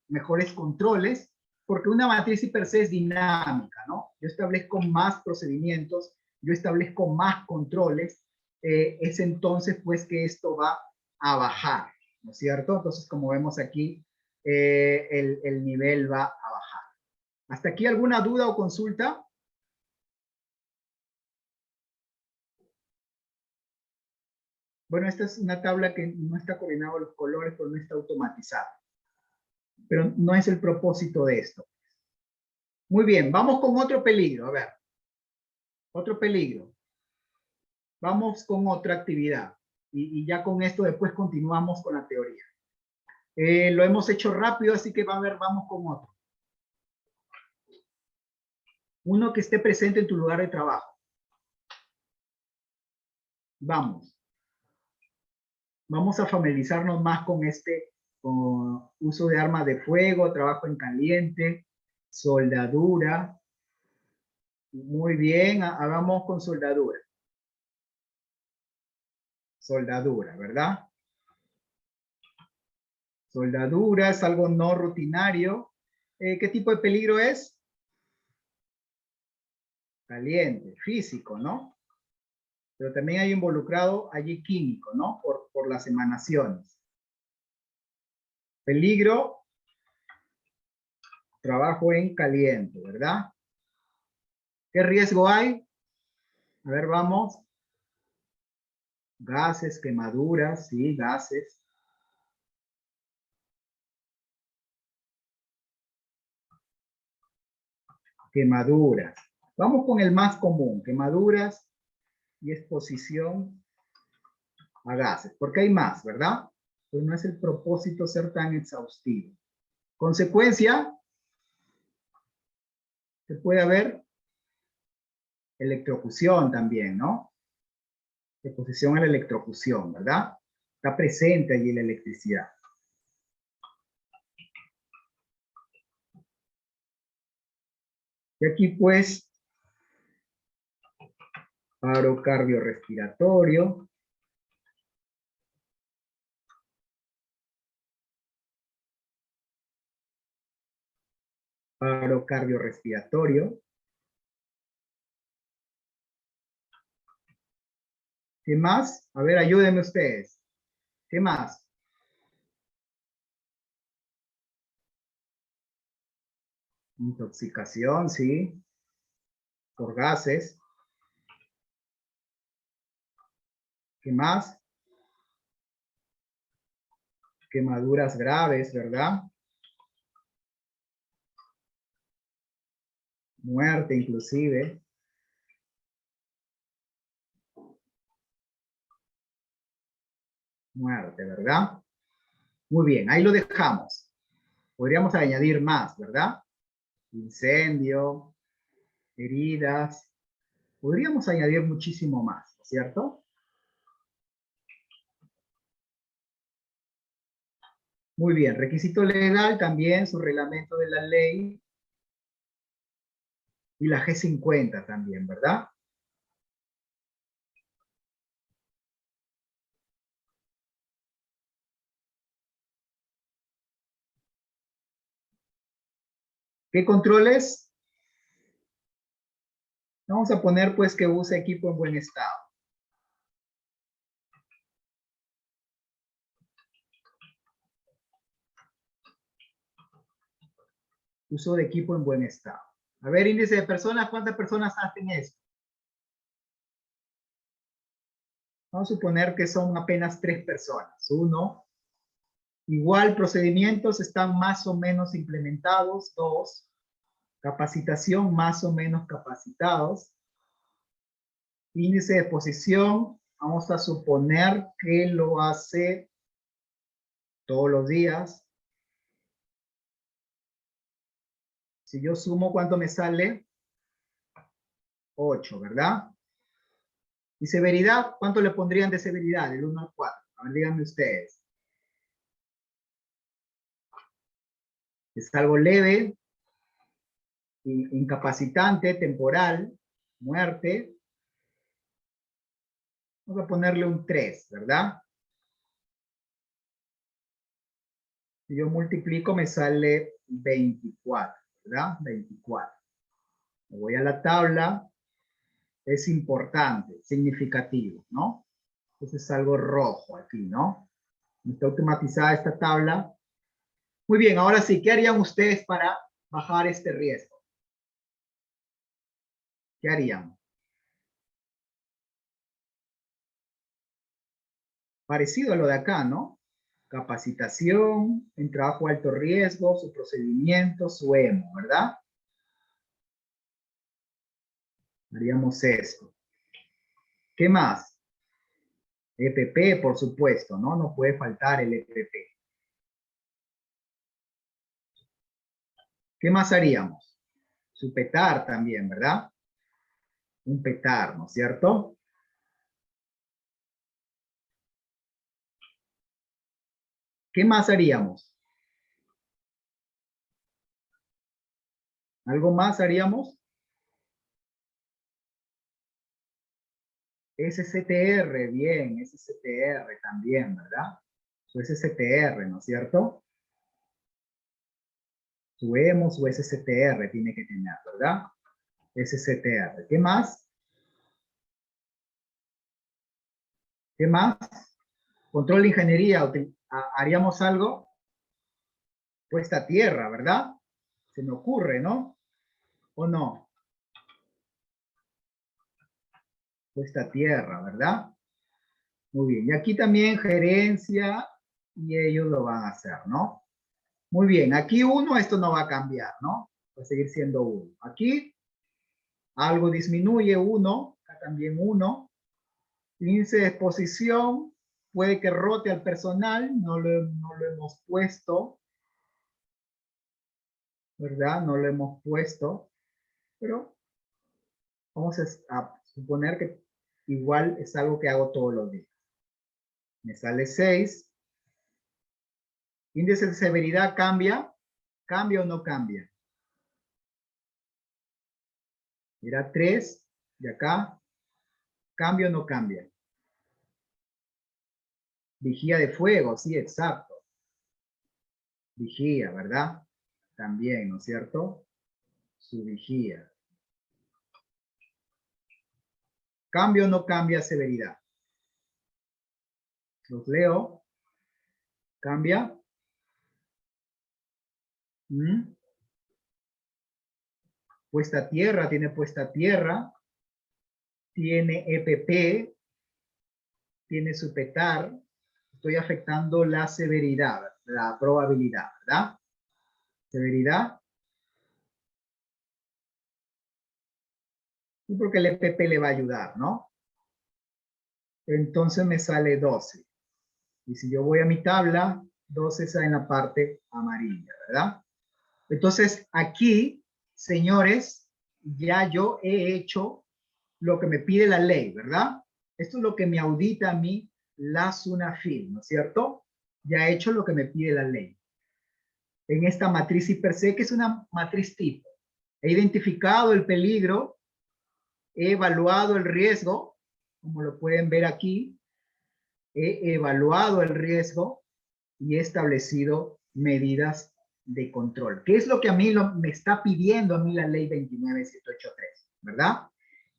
mejores controles, porque una matriz per se es dinámica, ¿no? Yo establezco más procedimientos, yo establezco más controles, es entonces pues que esto va a bajar, ¿no es cierto? Entonces, como vemos aquí, el nivel va a bajar. ¿Hasta aquí alguna duda o consulta? Bueno, esta es una tabla que no está coordinada los colores, pero no está automatizada. Pero no es el propósito de esto. Muy bien, vamos con otro peligro. A ver, otro peligro. Vamos con otra actividad. Y ya con esto después continuamos con la teoría. Lo hemos hecho rápido, así que vamos con otro. Uno que esté presente en tu lugar de trabajo. Vamos. Vamos a familiarizarnos más con con uso de armas de fuego, trabajo en caliente, soldadura. Muy bien, hagamos con soldadura. Soldadura, ¿verdad? Soldadura es algo no rutinario. ¿Qué tipo de peligro es? Caliente, físico, ¿no? Pero también hay involucrado allí químico, ¿no? Por las emanaciones. Peligro, trabajo en caliente, ¿verdad? ¿Qué riesgo hay? A ver, vamos. Gases, quemaduras, sí, gases. Quemaduras. Vamos con el más común, quemaduras y exposición a gases, porque hay más, ¿verdad? Pues no es el propósito ser tan exhaustivo. Consecuencia, se puede haber electrofusión también, ¿no? Exposición a la electrofusión, ¿verdad? Está presente allí la electricidad. Y aquí pues, paro cardiorrespiratorio. Paro cardiorrespiratorio. ¿Qué más? A ver, ayúdenme ustedes. ¿Qué más? Intoxicación, sí. Por gases. ¿Qué más? Quemaduras graves, ¿verdad? Muerte inclusive. Muerte, ¿verdad? Muy bien, ahí lo dejamos. Podríamos añadir más, ¿verdad? Incendio, heridas. Podríamos añadir muchísimo más, ¿cierto? Muy bien, requisito legal también, su reglamento de la ley y la G50 también, ¿verdad? ¿Qué controles? Vamos a poner pues que use equipo en buen estado. Uso de equipo en buen estado. A ver, índice de personas, ¿cuántas personas hacen esto? Vamos a suponer que son apenas 3 personas. Uno, igual procedimientos están más o menos implementados. 2, capacitación más o menos capacitados. Índice de exposición, vamos a suponer que lo hace todos los días. Si yo sumo, ¿cuánto me sale? 8, ¿verdad? Y severidad, ¿cuánto le pondrían de severidad? Del 1 al 4. A ver, díganme ustedes. Es algo leve, incapacitante, temporal, muerte. Vamos a ponerle un 3, ¿verdad? Si yo multiplico me sale 24, ¿verdad? 24. Me voy a la tabla. Es importante, significativo, ¿no? Entonces es algo rojo aquí, ¿no? Está automatizada esta tabla. Muy bien, ahora sí, ¿qué harían ustedes para bajar este riesgo? ¿Qué harían? Parecido a lo de acá, ¿no? Capacitación, en trabajo alto riesgo, su procedimiento, su EMO, ¿verdad? Haríamos esto. ¿Qué más? EPP, por supuesto, ¿no? No puede faltar el EPP. ¿Qué más haríamos? Su petar también, ¿verdad? Un petar, ¿no es cierto? ¿Qué más haríamos? ¿Algo más haríamos? SCTR, bien, SCTR también, ¿verdad? Su SCTR, ¿no es cierto? Su EMO, su SCTR tiene que tener, ¿verdad? SCTR. ¿Qué más? ¿Qué más? Control de ingeniería. ¿Haríamos algo? Puesta a tierra, ¿verdad? Se me ocurre, ¿no? ¿O no? Puesta a tierra, ¿verdad? Muy bien. Y aquí también gerencia y ellos lo van a hacer, ¿no? Muy bien. Aquí 1, esto no va a cambiar, ¿no? Va a seguir siendo 1. Aquí algo disminuye 1, acá también 1. Índice de exposición, puede que rote al personal, no lo hemos puesto, ¿verdad? No lo hemos puesto, pero vamos a suponer que igual es algo que hago todos los días. Me sale 6. Índice de severidad cambia. ¿Cambia o no cambia? Mira 3 de acá. ¿Cambia o no cambia? Vigía de fuego, sí, exacto. Vigía, ¿verdad? También, ¿no es cierto? Su vigía. ¿Cambia o no cambia severidad? Los leo. ¿Cambia? ¿Mm? Puesta a tierra, tiene puesta a tierra. Tiene EPP. Tiene su petar. Estoy afectando la severidad, la probabilidad, ¿verdad? Severidad. Y porque el EPP le va a ayudar, ¿no? Entonces me sale 12. Y si yo voy a mi tabla, 12 está en la parte amarilla, ¿verdad? Entonces aquí, señores, ya yo he hecho lo que me pide la ley, ¿verdad? Esto es lo que me audita a mí la SUNAFIL, ¿no es cierto? ya he hecho lo que me pide la ley. En esta matriz I per se, que es una matriz tipo. He identificado el peligro, he evaluado el riesgo, como lo pueden ver aquí, he evaluado el riesgo y he establecido medidas de control. ¿Qué es lo que a mí me está pidiendo a mí la ley 29783? ¿Verdad?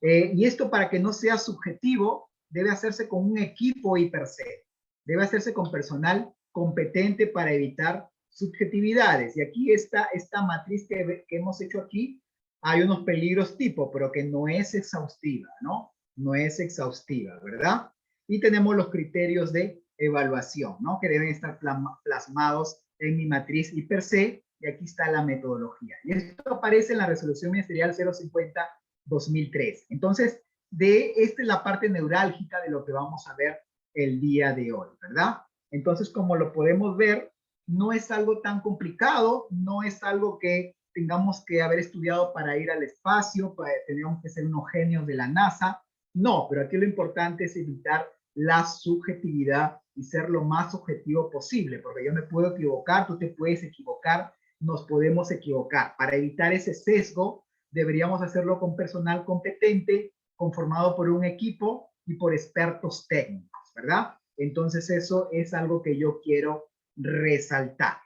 Y esto, para que no sea subjetivo, debe hacerse con un equipo I per se. Debe hacerse con personal competente para evitar subjetividades. Y aquí está esta matriz que hemos hecho aquí. Hay unos peligros tipo, pero que no es exhaustiva, ¿no? No es exhaustiva, ¿verdad? Y tenemos los criterios de evaluación, ¿no? Que deben estar plasmados en mi matriz I per se, y aquí está la metodología. Y esto aparece en la resolución ministerial 050-2003. Entonces, esta es la parte neurálgica de lo que vamos a ver el día de hoy, ¿verdad? Entonces, como lo podemos ver, no es algo tan complicado, no es algo que tengamos que haber estudiado para ir al espacio, tenemos que ser unos genios de la NASA. No, pero aquí lo importante es evitar la subjetividad y ser lo más objetivo posible, porque yo me puedo equivocar, tú te puedes equivocar, nos podemos equivocar. Para evitar ese sesgo, deberíamos hacerlo con personal competente, conformado por un equipo y por expertos técnicos, ¿verdad? Entonces eso es algo que yo quiero resaltar,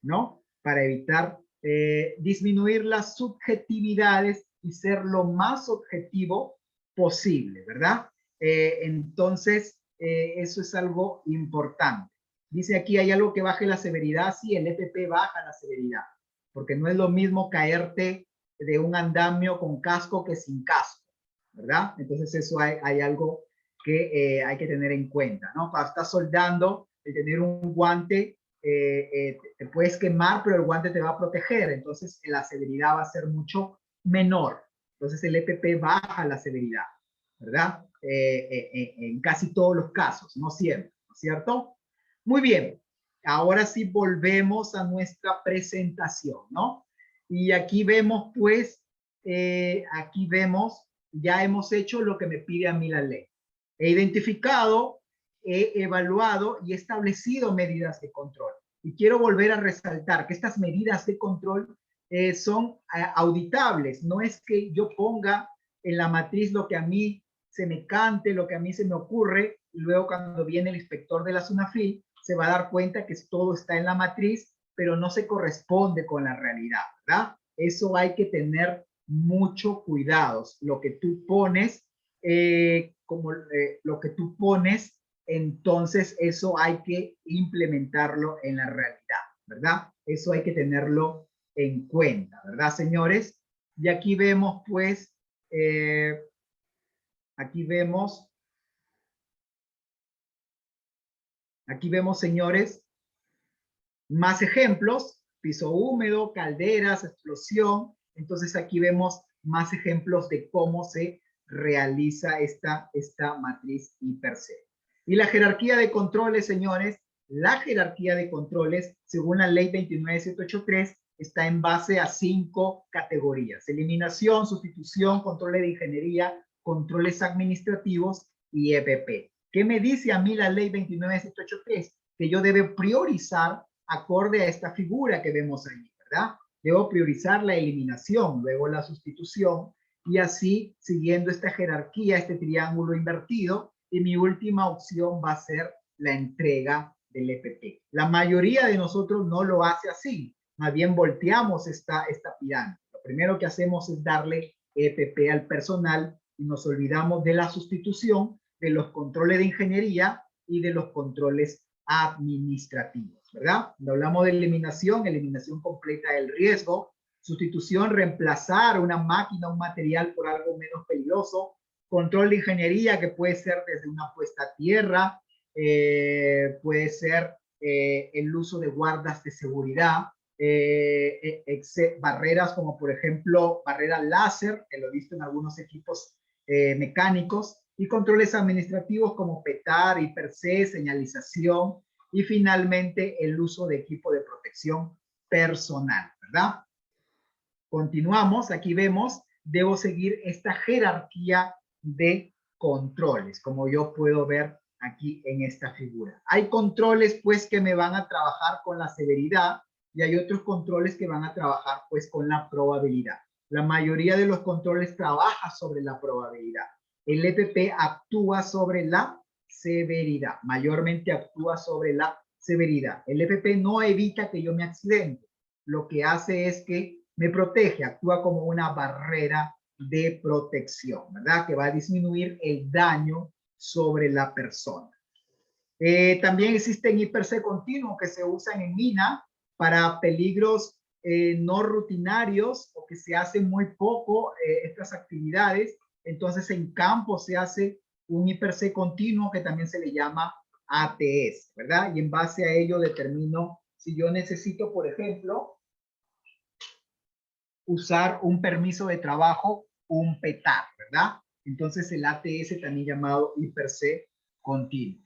¿no? Para evitar disminuir las subjetividades y ser lo más objetivo posible, ¿verdad? Entonces, eso es algo importante. Dice aquí, hay algo que baje la severidad. Sí, el EPP baja la severidad, porque no es lo mismo caerte de un andamio con casco que sin casco, ¿verdad? Entonces eso hay algo que hay que tener en cuenta, ¿no? Cuando estás soldando, el tener un guante, te puedes quemar, pero el guante te va a proteger, entonces la severidad va a ser mucho menor. Entonces el EPP baja la severidad, ¿verdad? En casi todos los casos, no siempre, ¿no es cierto? Muy bien, ahora sí volvemos a nuestra presentación, ¿no? Y aquí vemos, pues, aquí vemos, ya hemos hecho lo que me pide a mí la ley. He identificado, he evaluado y he establecido medidas de control. Y quiero volver a resaltar que estas medidas de control son auditables. No es que yo ponga en la matriz lo que a mí se me cante, lo que a mí se me ocurre, y luego cuando viene el inspector de la SUNAFIL se va a dar cuenta que todo está en la matriz, pero no se corresponde con la realidad, ¿verdad? Eso hay que tener mucho cuidado. Lo que tú pones, lo que tú pones, entonces eso hay que implementarlo en la realidad, ¿verdad? Eso hay que tenerlo en cuenta, ¿verdad, señores? Y aquí vemos, pues, aquí vemos, señores, más ejemplos: piso húmedo, calderas, explosión. Entonces aquí vemos más ejemplos de cómo se realiza esta matriz I per se. Y la jerarquía de controles, señores, la jerarquía de controles, según la ley 29783, está en base a 5 categorías: eliminación, sustitución, controles de ingeniería, controles administrativos y EPP. ¿Qué me dice a mí la ley 29783? Que yo debo priorizar acorde a esta figura que vemos ahí, ¿verdad? Debo priorizar la eliminación, luego la sustitución, y así siguiendo esta jerarquía, este triángulo invertido, y mi última opción va a ser la entrega del EPP. La mayoría de nosotros no lo hace así, más bien volteamos esta pirámide. Lo primero que hacemos es darle EPP al personal y nos olvidamos de la sustitución, de los controles de ingeniería y de los controles administrativos, ¿verdad? Cuando hablamos de eliminación, eliminación completa del riesgo; sustitución, reemplazar una máquina, un material por algo menos peligroso; control de ingeniería, que puede ser desde una puesta a tierra, puede ser el uso de guardas de seguridad, barreras como por ejemplo barrera láser, que lo he visto en algunos equipos mecánicos; y controles administrativos como PETAR, I per se, señalización, y finalmente el uso de equipo de protección personal, ¿verdad? Continuamos, aquí vemos, debo seguir esta jerarquía de controles, como yo puedo ver aquí en esta figura. Hay controles pues que me van a trabajar con la severidad y hay otros controles que van a trabajar pues con la probabilidad. La mayoría de los controles trabaja sobre la probabilidad. El EPP actúa sobre la severidad, mayormente actúa sobre la severidad. El EPP no evita que yo me accidente, lo que hace es que me protege, actúa como una barrera de protección, ¿verdad? Que va a disminuir el daño sobre la persona. También existen IPRC continuos que se usan en mina para peligros no rutinarios o que se hacen muy poco estas actividades. Entonces en campo se hace un IPRC continuo que también se le llama ATS, ¿verdad? Y en base a ello determino si yo necesito, por ejemplo, usar un permiso de trabajo, un PETAR, ¿verdad? Entonces el ATS también llamado IPRC continuo.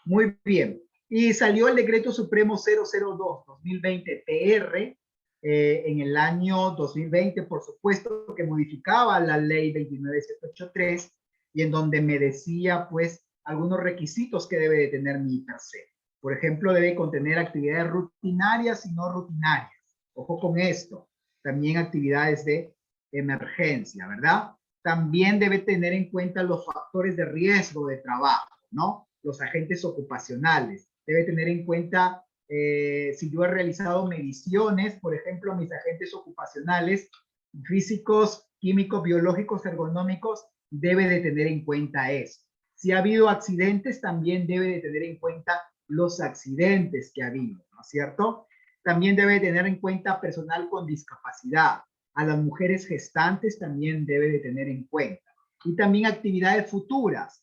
Muy bien. Y salió el decreto supremo 002-2020-PR en el año 2020, por supuesto, que modificaba la ley 29783 y en donde me decía, pues, algunos requisitos que debe de tener mi IPRC. Por ejemplo, debe contener actividades rutinarias y no rutinarias. Ojo con esto. También actividades de emergencia, ¿verdad? También debe tener en cuenta los factores de riesgo de trabajo, ¿no? Los agentes ocupacionales. Debe tener en cuenta si yo he realizado mediciones, por ejemplo, mis agentes ocupacionales, físicos, químicos, biológicos, ergonómicos, debe de tener en cuenta eso. Si ha habido accidentes, también debe de tener en cuenta los accidentes que ha habido, ¿no es cierto? También debe de tener en cuenta personal con discapacidad. A las mujeres gestantes también debe de tener en cuenta. Y también actividades futuras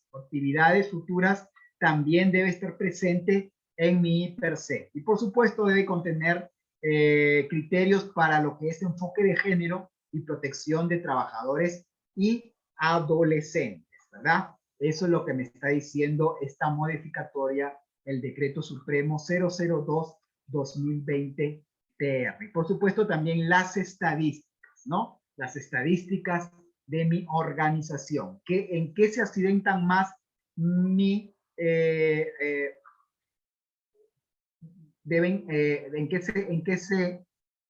también debe estar presente en mi IPRC. Y por supuesto debe contener criterios para lo que es enfoque de género y protección de trabajadores y adolescentes, ¿verdad? Eso es lo que me está diciendo esta modificatoria, el Decreto Supremo 002-2020-TR. Y por supuesto también las estadísticas, ¿no? Las estadísticas de mi organización. ¿En qué se accidentan más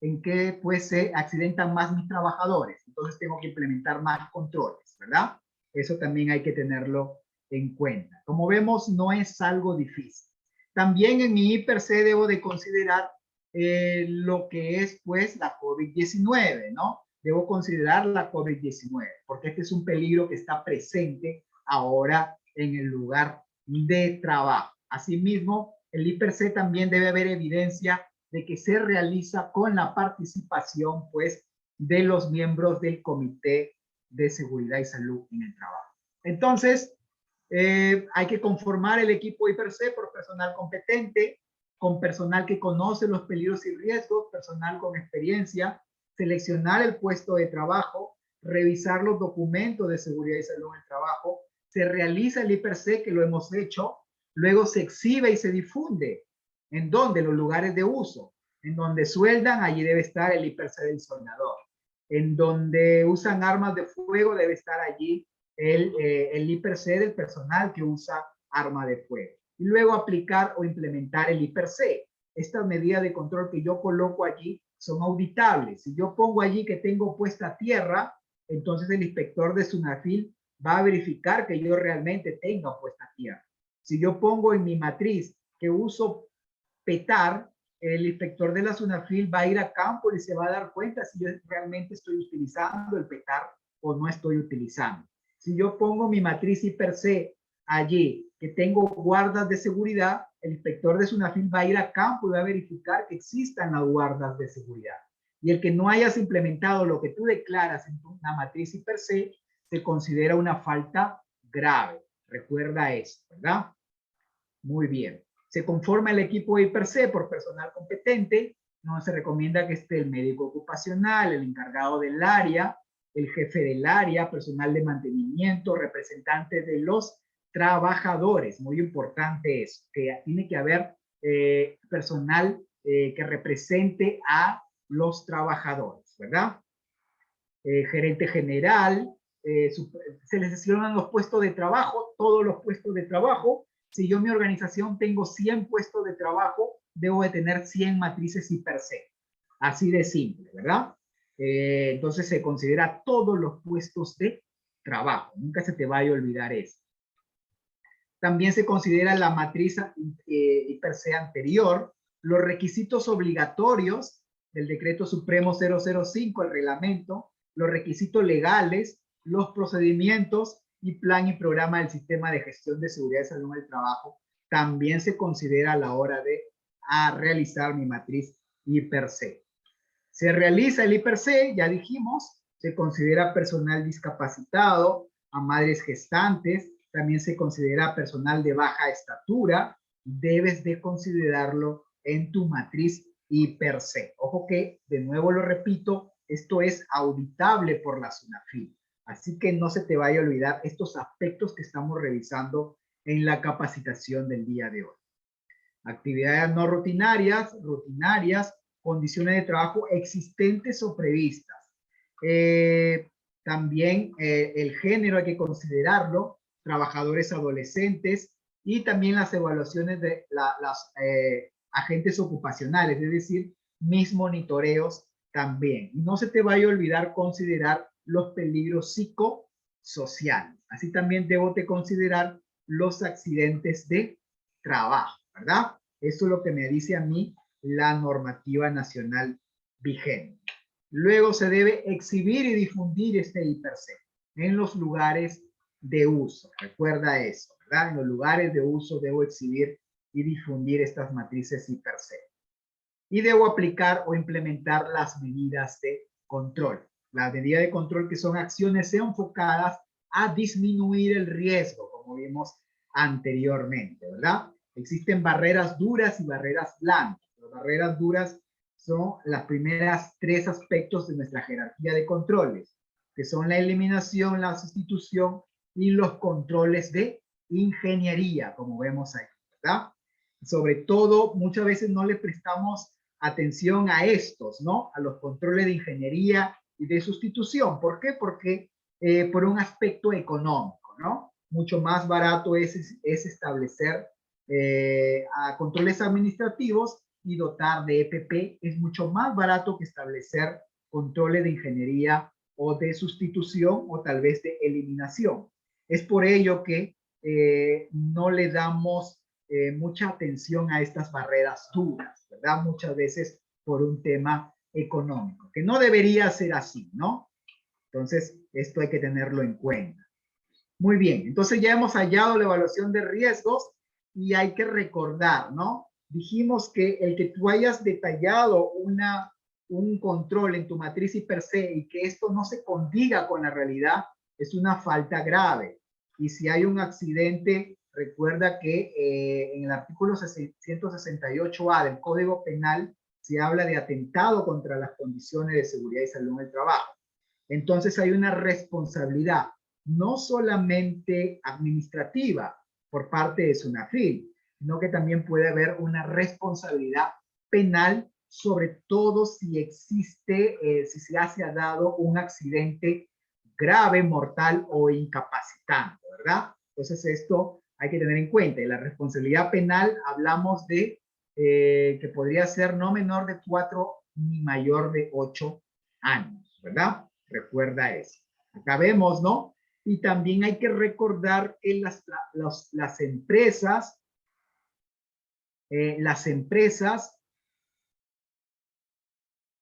en qué pues se accidentan más mis trabajadores? Entonces tengo que implementar más controles, ¿verdad? Eso también hay que tenerlo en cuenta. Como vemos, no es algo difícil. También en mi IPRC debo de considerar lo que es pues la COVID-19, ¿no? Debo considerar la COVID-19, porque este es un peligro que está presente ahora en el lugar de trabajo. Asimismo, el IPRC también debe haber evidencia de que se realiza con la participación, pues, de los miembros del Comité de Seguridad y Salud en el Trabajo. Entonces, hay que conformar el equipo IPRC por personal competente, con personal que conoce los peligros y riesgos, personal con experiencia, seleccionar el puesto de trabajo, revisar los documentos de seguridad y salud en el trabajo, se realiza el IPRC, que lo hemos hecho, luego se exhibe y se difunde. ¿En dónde? Los lugares de uso. En donde sueldan, allí debe estar el IPRC del soldador. En donde usan armas de fuego, debe estar allí el IPRC del personal que usa arma de fuego. Y luego aplicar o implementar el IPRC. Estas medidas de control que yo coloco allí son auditables. Si yo pongo allí que tengo puesta tierra, entonces el inspector de SUNAFIL va a verificar que yo realmente tenga puesta tierra. Si yo pongo en mi matriz que uso PETAR, el inspector de la SUNAFIL va a ir a campo y se va a dar cuenta si yo realmente estoy utilizando el PETAR o no estoy utilizando. Si yo pongo mi matriz IPRC allí, que tengo guardas de seguridad, el inspector de SUNAFIL va a ir a campo y va a verificar que existan las guardas de seguridad. Y el que no hayas implementado lo que tú declaras en una matriz IPRC se considera una falta grave. Recuerda eso, ¿verdad? Muy bien. Se conforma el equipo IPRC por personal competente. No se recomienda que esté el médico ocupacional, el encargado del área, el jefe del área, personal de mantenimiento, representantes de los trabajadores. Muy importante eso, que tiene que haber personal que represente a los trabajadores, ¿verdad? Gerente general, se les seleccionan los puestos de trabajo, todos los puestos de trabajo, Si yo en mi organización tengo 100 puestos de trabajo, debo de tener 100 matrices I per C. Así de simple, ¿verdad? Entonces se considera todos los puestos de trabajo. Nunca se te vaya a olvidar eso. También se considera la matriz I per C anterior, los requisitos obligatorios del Decreto Supremo 005, el reglamento, los requisitos legales, los procedimientos y plan y programa del Sistema de Gestión de Seguridad y Salud en el Trabajo, también se considera a la hora de realizar mi matriz I per C. Se realiza el I per C, ya dijimos, se considera personal discapacitado, a madres gestantes, también se considera personal de baja estatura, debes de considerarlo en tu matriz I per C. Ojo que, de nuevo lo repito, esto es auditable por la SUNAFIL. Así que no se te vaya a olvidar estos aspectos que estamos revisando en la capacitación del día de hoy. Actividades no rutinarias, condiciones de trabajo existentes o previstas. También el género hay que considerarlo, trabajadores adolescentes y también las evaluaciones de las agentes ocupacionales, es decir, mis monitoreos también. Y no se te vaya a olvidar considerar los peligros psicosociales. Así también debo de considerar los accidentes de trabajo, ¿verdad? Eso es lo que me dice a mí la normativa nacional vigente. Luego se debe exhibir y difundir este I per C en los lugares de uso. Recuerda eso, ¿verdad? En los lugares de uso debo exhibir y difundir estas matrices I per C. Y debo aplicar o implementar las medidas de control. Las medidas de control que son acciones enfocadas a disminuir el riesgo, como vimos anteriormente, ¿verdad? Existen barreras duras y barreras blandas. Las barreras duras son las primeras 3 aspectos de nuestra jerarquía de controles, que son la eliminación, la sustitución y los controles de ingeniería, como vemos ahí, ¿verdad? Sobre todo, muchas veces no le prestamos atención a estos, ¿no? A los controles de ingeniería y de sustitución. ¿Por qué? Porque por un aspecto económico, ¿no? Mucho más barato es establecer a controles administrativos y dotar de EPP. Es mucho más barato que establecer controles de ingeniería o de sustitución o tal vez de eliminación. Es por ello que no le damos mucha atención a estas barreras duras, ¿verdad? Muchas veces por un tema económico, que no debería ser así, ¿no? Entonces, esto hay que tenerlo en cuenta. Muy bien, entonces ya hemos hallado la evaluación de riesgos y hay que recordar, ¿no? Dijimos que el que tú hayas detallado un control en tu matriz I per C y que esto no se condiga con la realidad es una falta grave. Y si hay un accidente, recuerda que en el artículo 168A del Código Penal se habla de atentado contra las condiciones de seguridad y salud en el trabajo. Entonces hay una responsabilidad no solamente administrativa por parte de SUNAFIL, sino que también puede haber una responsabilidad penal, sobre todo si existe, si se ha dado un accidente grave, mortal o incapacitante, ¿verdad? Entonces esto hay que tener en cuenta. Y la responsabilidad penal hablamos de que podría ser no menor de 4 ni mayor de 8 años, ¿verdad? Recuerda eso. Acá vemos, ¿no? Y también hay que recordar que las empresas, la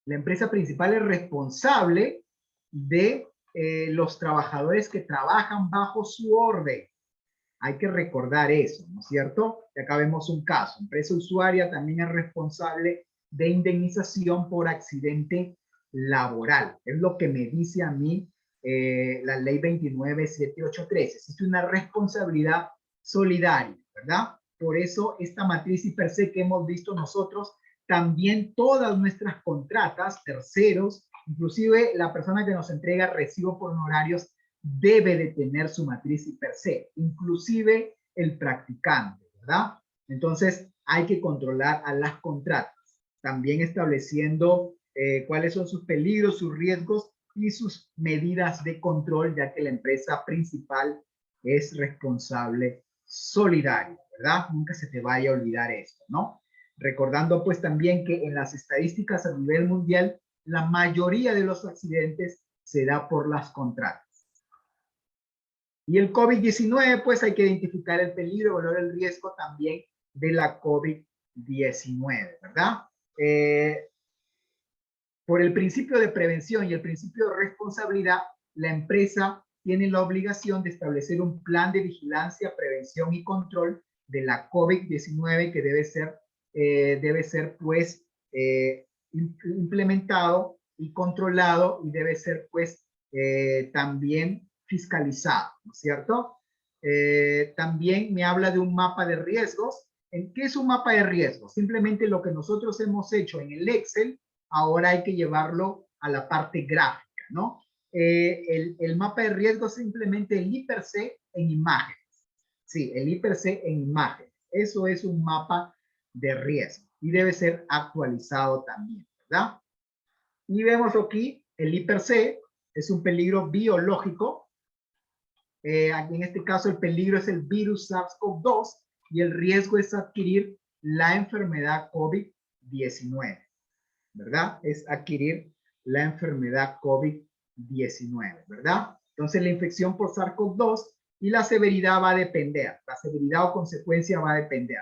empresa principal es responsable de los trabajadores que trabajan bajo su orden. Hay que recordar eso, ¿no es cierto? Y acá vemos un caso. Empresa usuaria también es responsable de indemnización por accidente laboral. Es lo que me dice a mí la ley 297813. Existe una responsabilidad solidaria, ¿verdad? Por eso esta matriz I per C que hemos visto nosotros, también todas nuestras contratas, terceros, inclusive la persona que nos entrega recibo por honorarios, debe de tener su matriz I per C, inclusive el practicante, ¿verdad? Entonces hay que controlar a las contratas, también estableciendo cuáles son sus peligros, sus riesgos y sus medidas de control, ya que la empresa principal es responsable solidario, ¿verdad? Nunca se te vaya a olvidar esto, ¿no? Recordando pues también que en las estadísticas a nivel mundial, la mayoría de los accidentes se da por las contratas. Y el COVID-19, pues hay que identificar el peligro, valorar el riesgo también de la COVID-19, ¿verdad? Por el principio de prevención y el principio de responsabilidad, la empresa tiene la obligación de establecer un plan de vigilancia, prevención y control de la COVID-19 que debe ser pues implementado y controlado y debe ser pues también fiscalizado, ¿no es cierto? También me habla de un mapa de riesgos. ¿Qué es un mapa de riesgos? Simplemente lo que nosotros hemos hecho en el Excel, ahora hay que llevarlo a la parte gráfica, ¿no? El mapa de riesgos es simplemente el I/C en imágenes. Sí, el I/C en imágenes. Eso es un mapa de riesgo y debe ser actualizado también, ¿verdad? Y vemos aquí el I/C es un peligro biológico. Aquí en este caso el peligro es el virus SARS-CoV-2 y el riesgo es adquirir la enfermedad COVID-19, ¿verdad? Es adquirir la enfermedad COVID-19, ¿verdad? Entonces la infección por SARS-CoV-2 y la severidad va a depender, la severidad o consecuencia va a depender.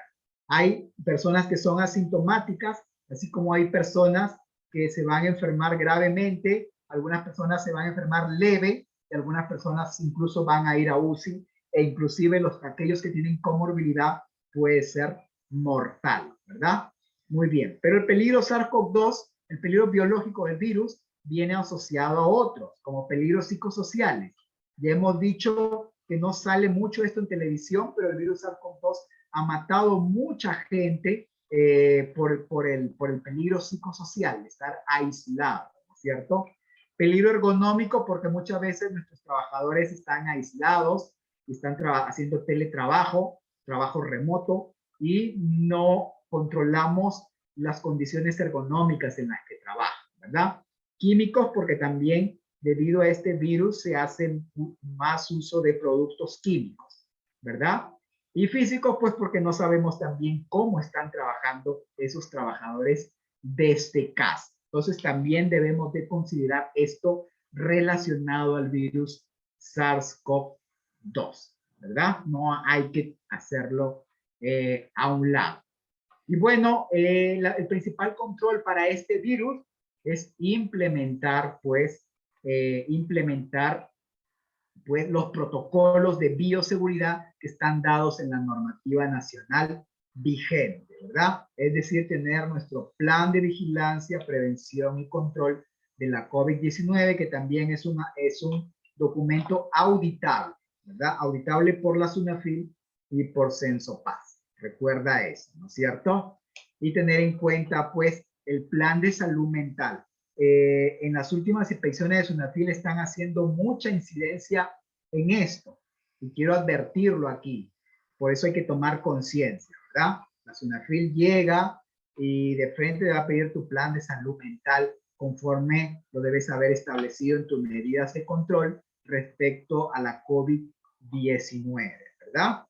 Hay personas que son asintomáticas, así como hay personas que se van a enfermar gravemente, algunas personas se van a enfermar leve, y algunas personas incluso van a ir a UCI, e inclusive aquellos que tienen comorbilidad puede ser mortal, ¿verdad? Muy bien, pero el peligro SARS-CoV-2, el peligro biológico del virus, viene asociado a otros, como peligros psicosociales. Ya hemos dicho que no sale mucho esto en televisión, pero el virus SARS-CoV-2 ha matado mucha gente por el peligro psicosocial, de estar aislado, ¿no es cierto? Peligro ergonómico, porque muchas veces nuestros trabajadores están aislados, están haciendo teletrabajo, trabajo remoto, y no controlamos las condiciones ergonómicas en las que trabajan, ¿verdad? Químicos, porque también debido a este virus se hace más uso de productos químicos, ¿verdad? Y físicos, pues porque no sabemos también cómo están trabajando esos trabajadores desde casa. Entonces también debemos de considerar esto relacionado al virus SARS-CoV-2, ¿verdad? No hay que hacerlo a un lado. Y bueno, el principal control para este virus es implementar los protocolos de bioseguridad que están dados en la normativa nacional vigente, ¿verdad? Es decir, tener nuestro plan de vigilancia, prevención y control de la COVID-19, que también es un documento auditable, ¿verdad? Auditable por la SUNAFIL y por Censopaz. Recuerda eso, ¿no es cierto? Y tener en cuenta, pues, el plan de salud mental. En las últimas inspecciones de SUNAFIL están haciendo mucha incidencia en esto. Y quiero advertirlo aquí. Por eso hay que tomar conciencia, ¿verdad? La SUNAFIL llega y de frente va a pedir tu plan de salud mental conforme lo debes haber establecido en tus medidas de control respecto a la COVID-19, ¿verdad?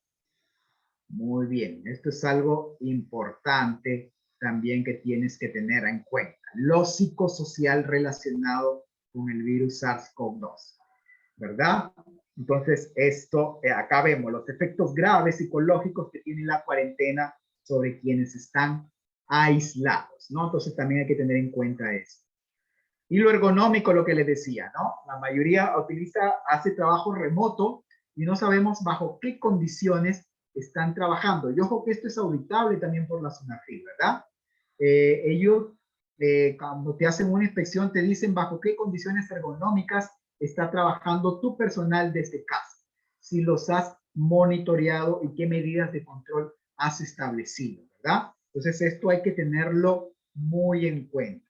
Muy bien, esto es algo importante también que tienes que tener en cuenta. Lo psicosocial relacionado con el virus SARS-CoV-2, ¿verdad? Entonces, acá vemos los efectos graves psicológicos que tiene la cuarentena sobre quienes están aislados, ¿no? Entonces, también hay que tener en cuenta eso. Y lo ergonómico, lo que les decía, ¿no? La mayoría hace trabajo remoto y no sabemos bajo qué condiciones están trabajando. Y ojo que esto es auditable también por la SUNAFIL, ¿verdad? Ellos, cuando te hacen una inspección, te dicen bajo qué condiciones ergonómicas está trabajando tu personal desde casa, si los has monitoreado y qué medidas de control has establecido, ¿verdad? Entonces esto hay que tenerlo muy en cuenta.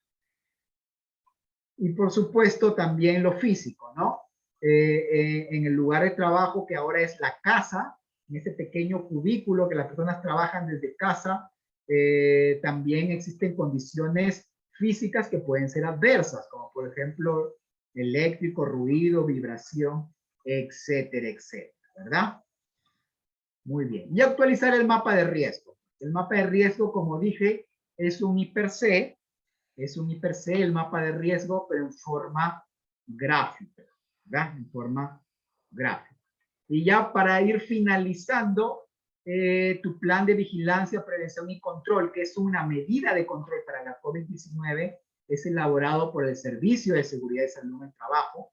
Y por supuesto también lo físico, ¿no? En el lugar de trabajo que ahora es la casa, en ese pequeño cubículo que las personas trabajan desde casa, también existen condiciones físicas que pueden ser adversas, como por ejemplo eléctrico, ruido, vibración, etcétera, etcétera, ¿verdad? Muy bien. Y actualizar el mapa de riesgo. El mapa de riesgo, como dije, es un IPC, el mapa de riesgo, pero en forma gráfica, ¿verdad? En forma gráfica. Y ya para ir finalizando, tu plan de vigilancia, prevención y control, que es una medida de control para la COVID-19, es elaborado por el Servicio de Seguridad y Salud en el Trabajo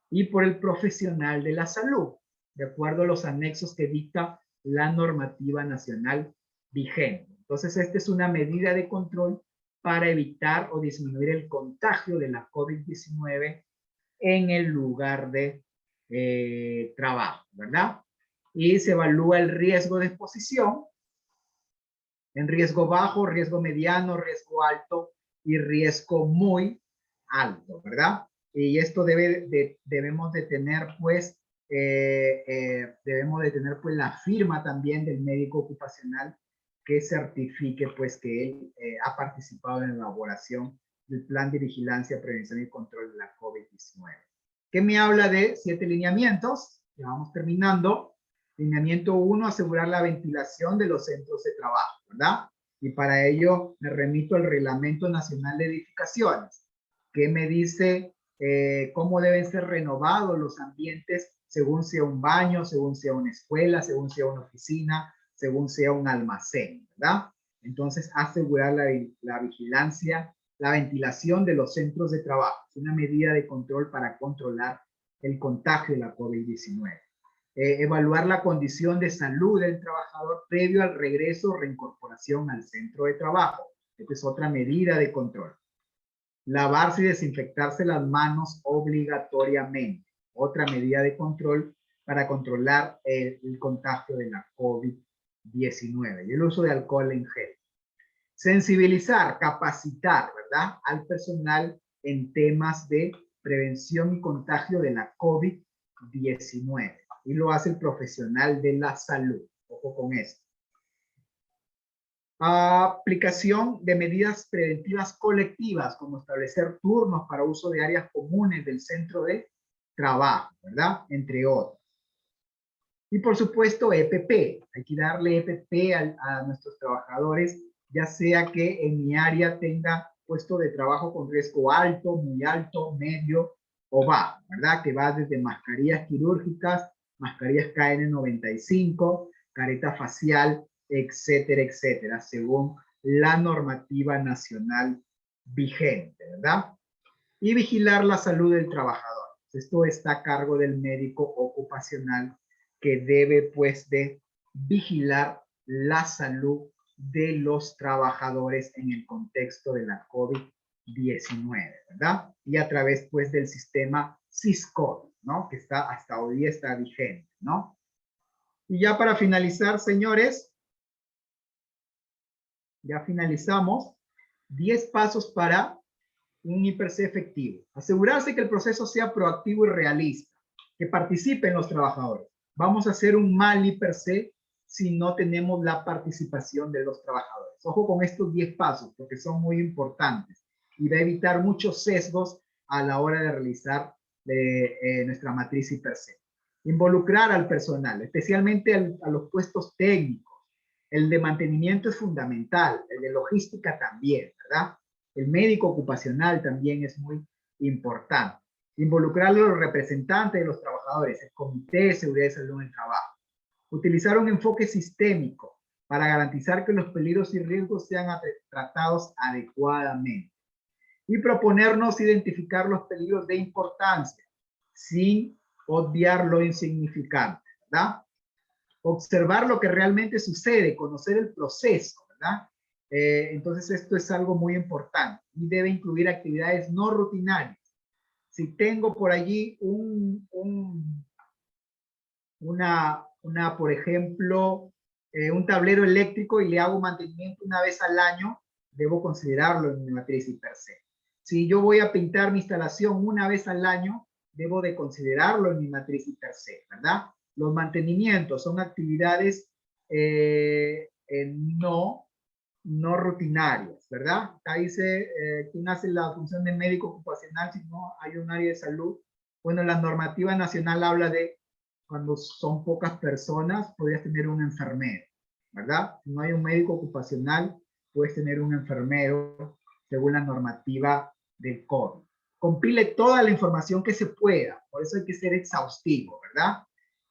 y por el profesional de la salud, de acuerdo a los anexos que dicta la normativa nacional vigente. Entonces, esta es una medida de control para evitar o disminuir el contagio de la COVID-19 en el lugar de trabajo, ¿verdad? Y se evalúa el riesgo de exposición en riesgo bajo, riesgo mediano, riesgo alto y riesgo muy alto, ¿verdad? Y esto debemos de tener, pues, la firma también del médico ocupacional que certifique, pues, que él ha participado en la elaboración del plan de vigilancia, prevención y control de la COVID-19. ¿Qué me habla de 7 lineamientos? Ya vamos terminando. Lineamiento 1, asegurar la ventilación de los centros de trabajo, ¿verdad? Y para ello me remito al Reglamento Nacional de Edificaciones, que me dice cómo deben ser renovados los ambientes según sea un baño, según sea una escuela, según sea una oficina, según sea un almacén, ¿verdad? Entonces, asegurar la vigilancia, la ventilación de los centros de trabajo. Es una medida de control para controlar el contagio de la COVID-19. Evaluar la condición de salud del trabajador previo al regreso o reincorporación al centro de trabajo. Esta es otra medida de control. Lavarse y desinfectarse las manos obligatoriamente. Otra medida de control para controlar el contagio de la COVID-19. Y el uso de alcohol en gel. Sensibilizar, capacitar, ¿verdad?, al personal en temas de prevención y contagio de la COVID-19. Y lo hace el profesional de la salud. Ojo con esto. Aplicación de medidas preventivas colectivas, como establecer turnos para uso de áreas comunes del centro de trabajo, ¿verdad? Entre otros. Y por supuesto, EPP. Hay que darle EPP a nuestros trabajadores, ya sea que en mi área tenga puesto de trabajo con riesgo alto, muy alto, medio o bajo, ¿verdad? Que va desde mascarillas quirúrgicas, mascarillas KN95, careta facial, etcétera, etcétera, según la normativa nacional vigente, ¿verdad? Y vigilar la salud del trabajador. Esto está a cargo del médico ocupacional que debe, pues, de vigilar la salud de los trabajadores en el contexto de la COVID-19, ¿verdad? Y a través, pues, del sistema SISCOD, ¿no? Que está hasta hoy día está vigente, ¿no? Y ya para finalizar, señores, ya finalizamos. 10 pasos para un IPC efectivo. Asegurarse que el proceso sea proactivo y realista, que participen los trabajadores. Vamos a hacer un mal IPC si no tenemos la participación de los trabajadores. Ojo con estos 10 pasos, porque son muy importantes y va a evitar muchos sesgos a la hora de realizar nuestra matriz IPC. Involucrar al personal, especialmente a los puestos técnicos. El de mantenimiento es fundamental, el de logística también, ¿verdad? El médico ocupacional también es muy importante. Involucrar a los representantes de los trabajadores, el Comité de Seguridad y Salud en el Trabajo. Utilizar un enfoque sistémico para garantizar que los peligros y riesgos sean tratados adecuadamente. Y proponernos identificar los peligros de importancia sin obviar lo insignificante, ¿verdad? Observar lo que realmente sucede, conocer el proceso, ¿verdad? Entonces esto es algo muy importante y debe incluir actividades no rutinarias. Si tengo por allí por ejemplo, un tablero eléctrico y le hago mantenimiento una vez al año, debo considerarlo en mi matriz IPC. Si yo voy a pintar mi instalación una vez al año, debo de considerarlo en mi matriz IPC, ¿verdad? Los mantenimientos son actividades no rutinarias, ¿verdad? Acá dice, ¿quién hace la función de médico ocupacional si no hay un área de salud? Bueno, la normativa nacional habla de cuando son pocas personas, podrías tener un enfermero, ¿verdad? Si no hay un médico ocupacional, puedes tener un enfermero según la normativa del COVID. Compile toda la información que se pueda, por eso hay que ser exhaustivo, ¿verdad?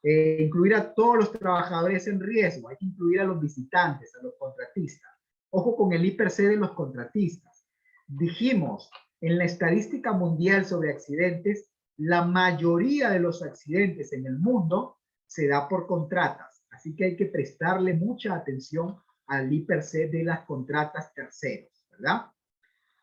Incluir a todos los trabajadores en riesgo, hay que incluir a los visitantes, a los contratistas. Ojo con el I+C de los contratistas. Dijimos, en la estadística mundial sobre accidentes, la mayoría de los accidentes en el mundo se da por contratas, así que hay que prestarle mucha atención al I+C de las contratas terceros, ¿verdad?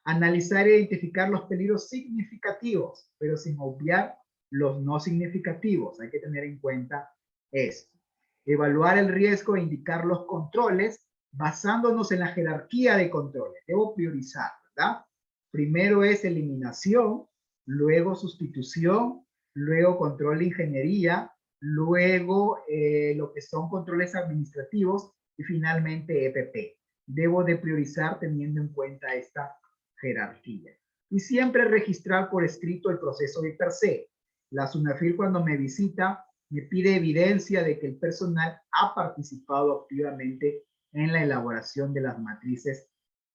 Analizar e identificar los peligros significativos, pero sin obviar los no significativos. Hay que tener en cuenta esto. Evaluar el riesgo e indicar los controles basándonos en la jerarquía de controles. Debo priorizar, ¿verdad? Primero es eliminación, luego sustitución, luego control de ingeniería, luego lo que son controles administrativos y finalmente EPP. Debo de priorizar teniendo en cuenta esta jerarquía. Y siempre registrar por escrito el proceso de I+C. La SUNAFIL cuando me visita me pide evidencia de que el personal ha participado activamente en la elaboración de las matrices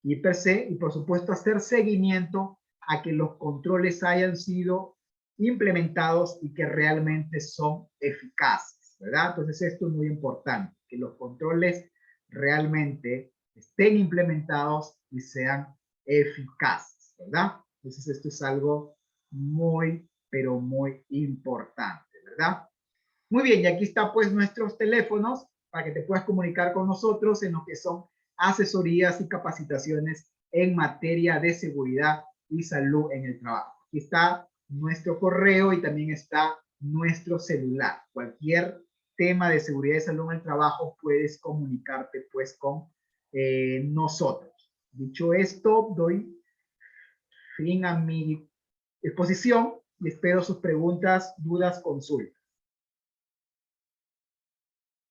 I+C y por supuesto hacer seguimiento a que los controles hayan sido implementados y que realmente son eficaces, ¿verdad? Entonces esto es muy importante, que los controles realmente estén implementados y sean eficaces, ¿verdad? Entonces esto es algo muy, pero muy importante, ¿verdad? Muy bien, y aquí está pues nuestros teléfonos para que te puedas comunicar con nosotros en lo que son asesorías y capacitaciones en materia de seguridad y salud en el trabajo. Aquí está nuestro correo y también está nuestro celular. Cualquier tema de seguridad y salud en el trabajo puedes comunicarte pues con nosotros. Dicho esto, doy fin a mi exposición y espero sus preguntas, dudas, consultas.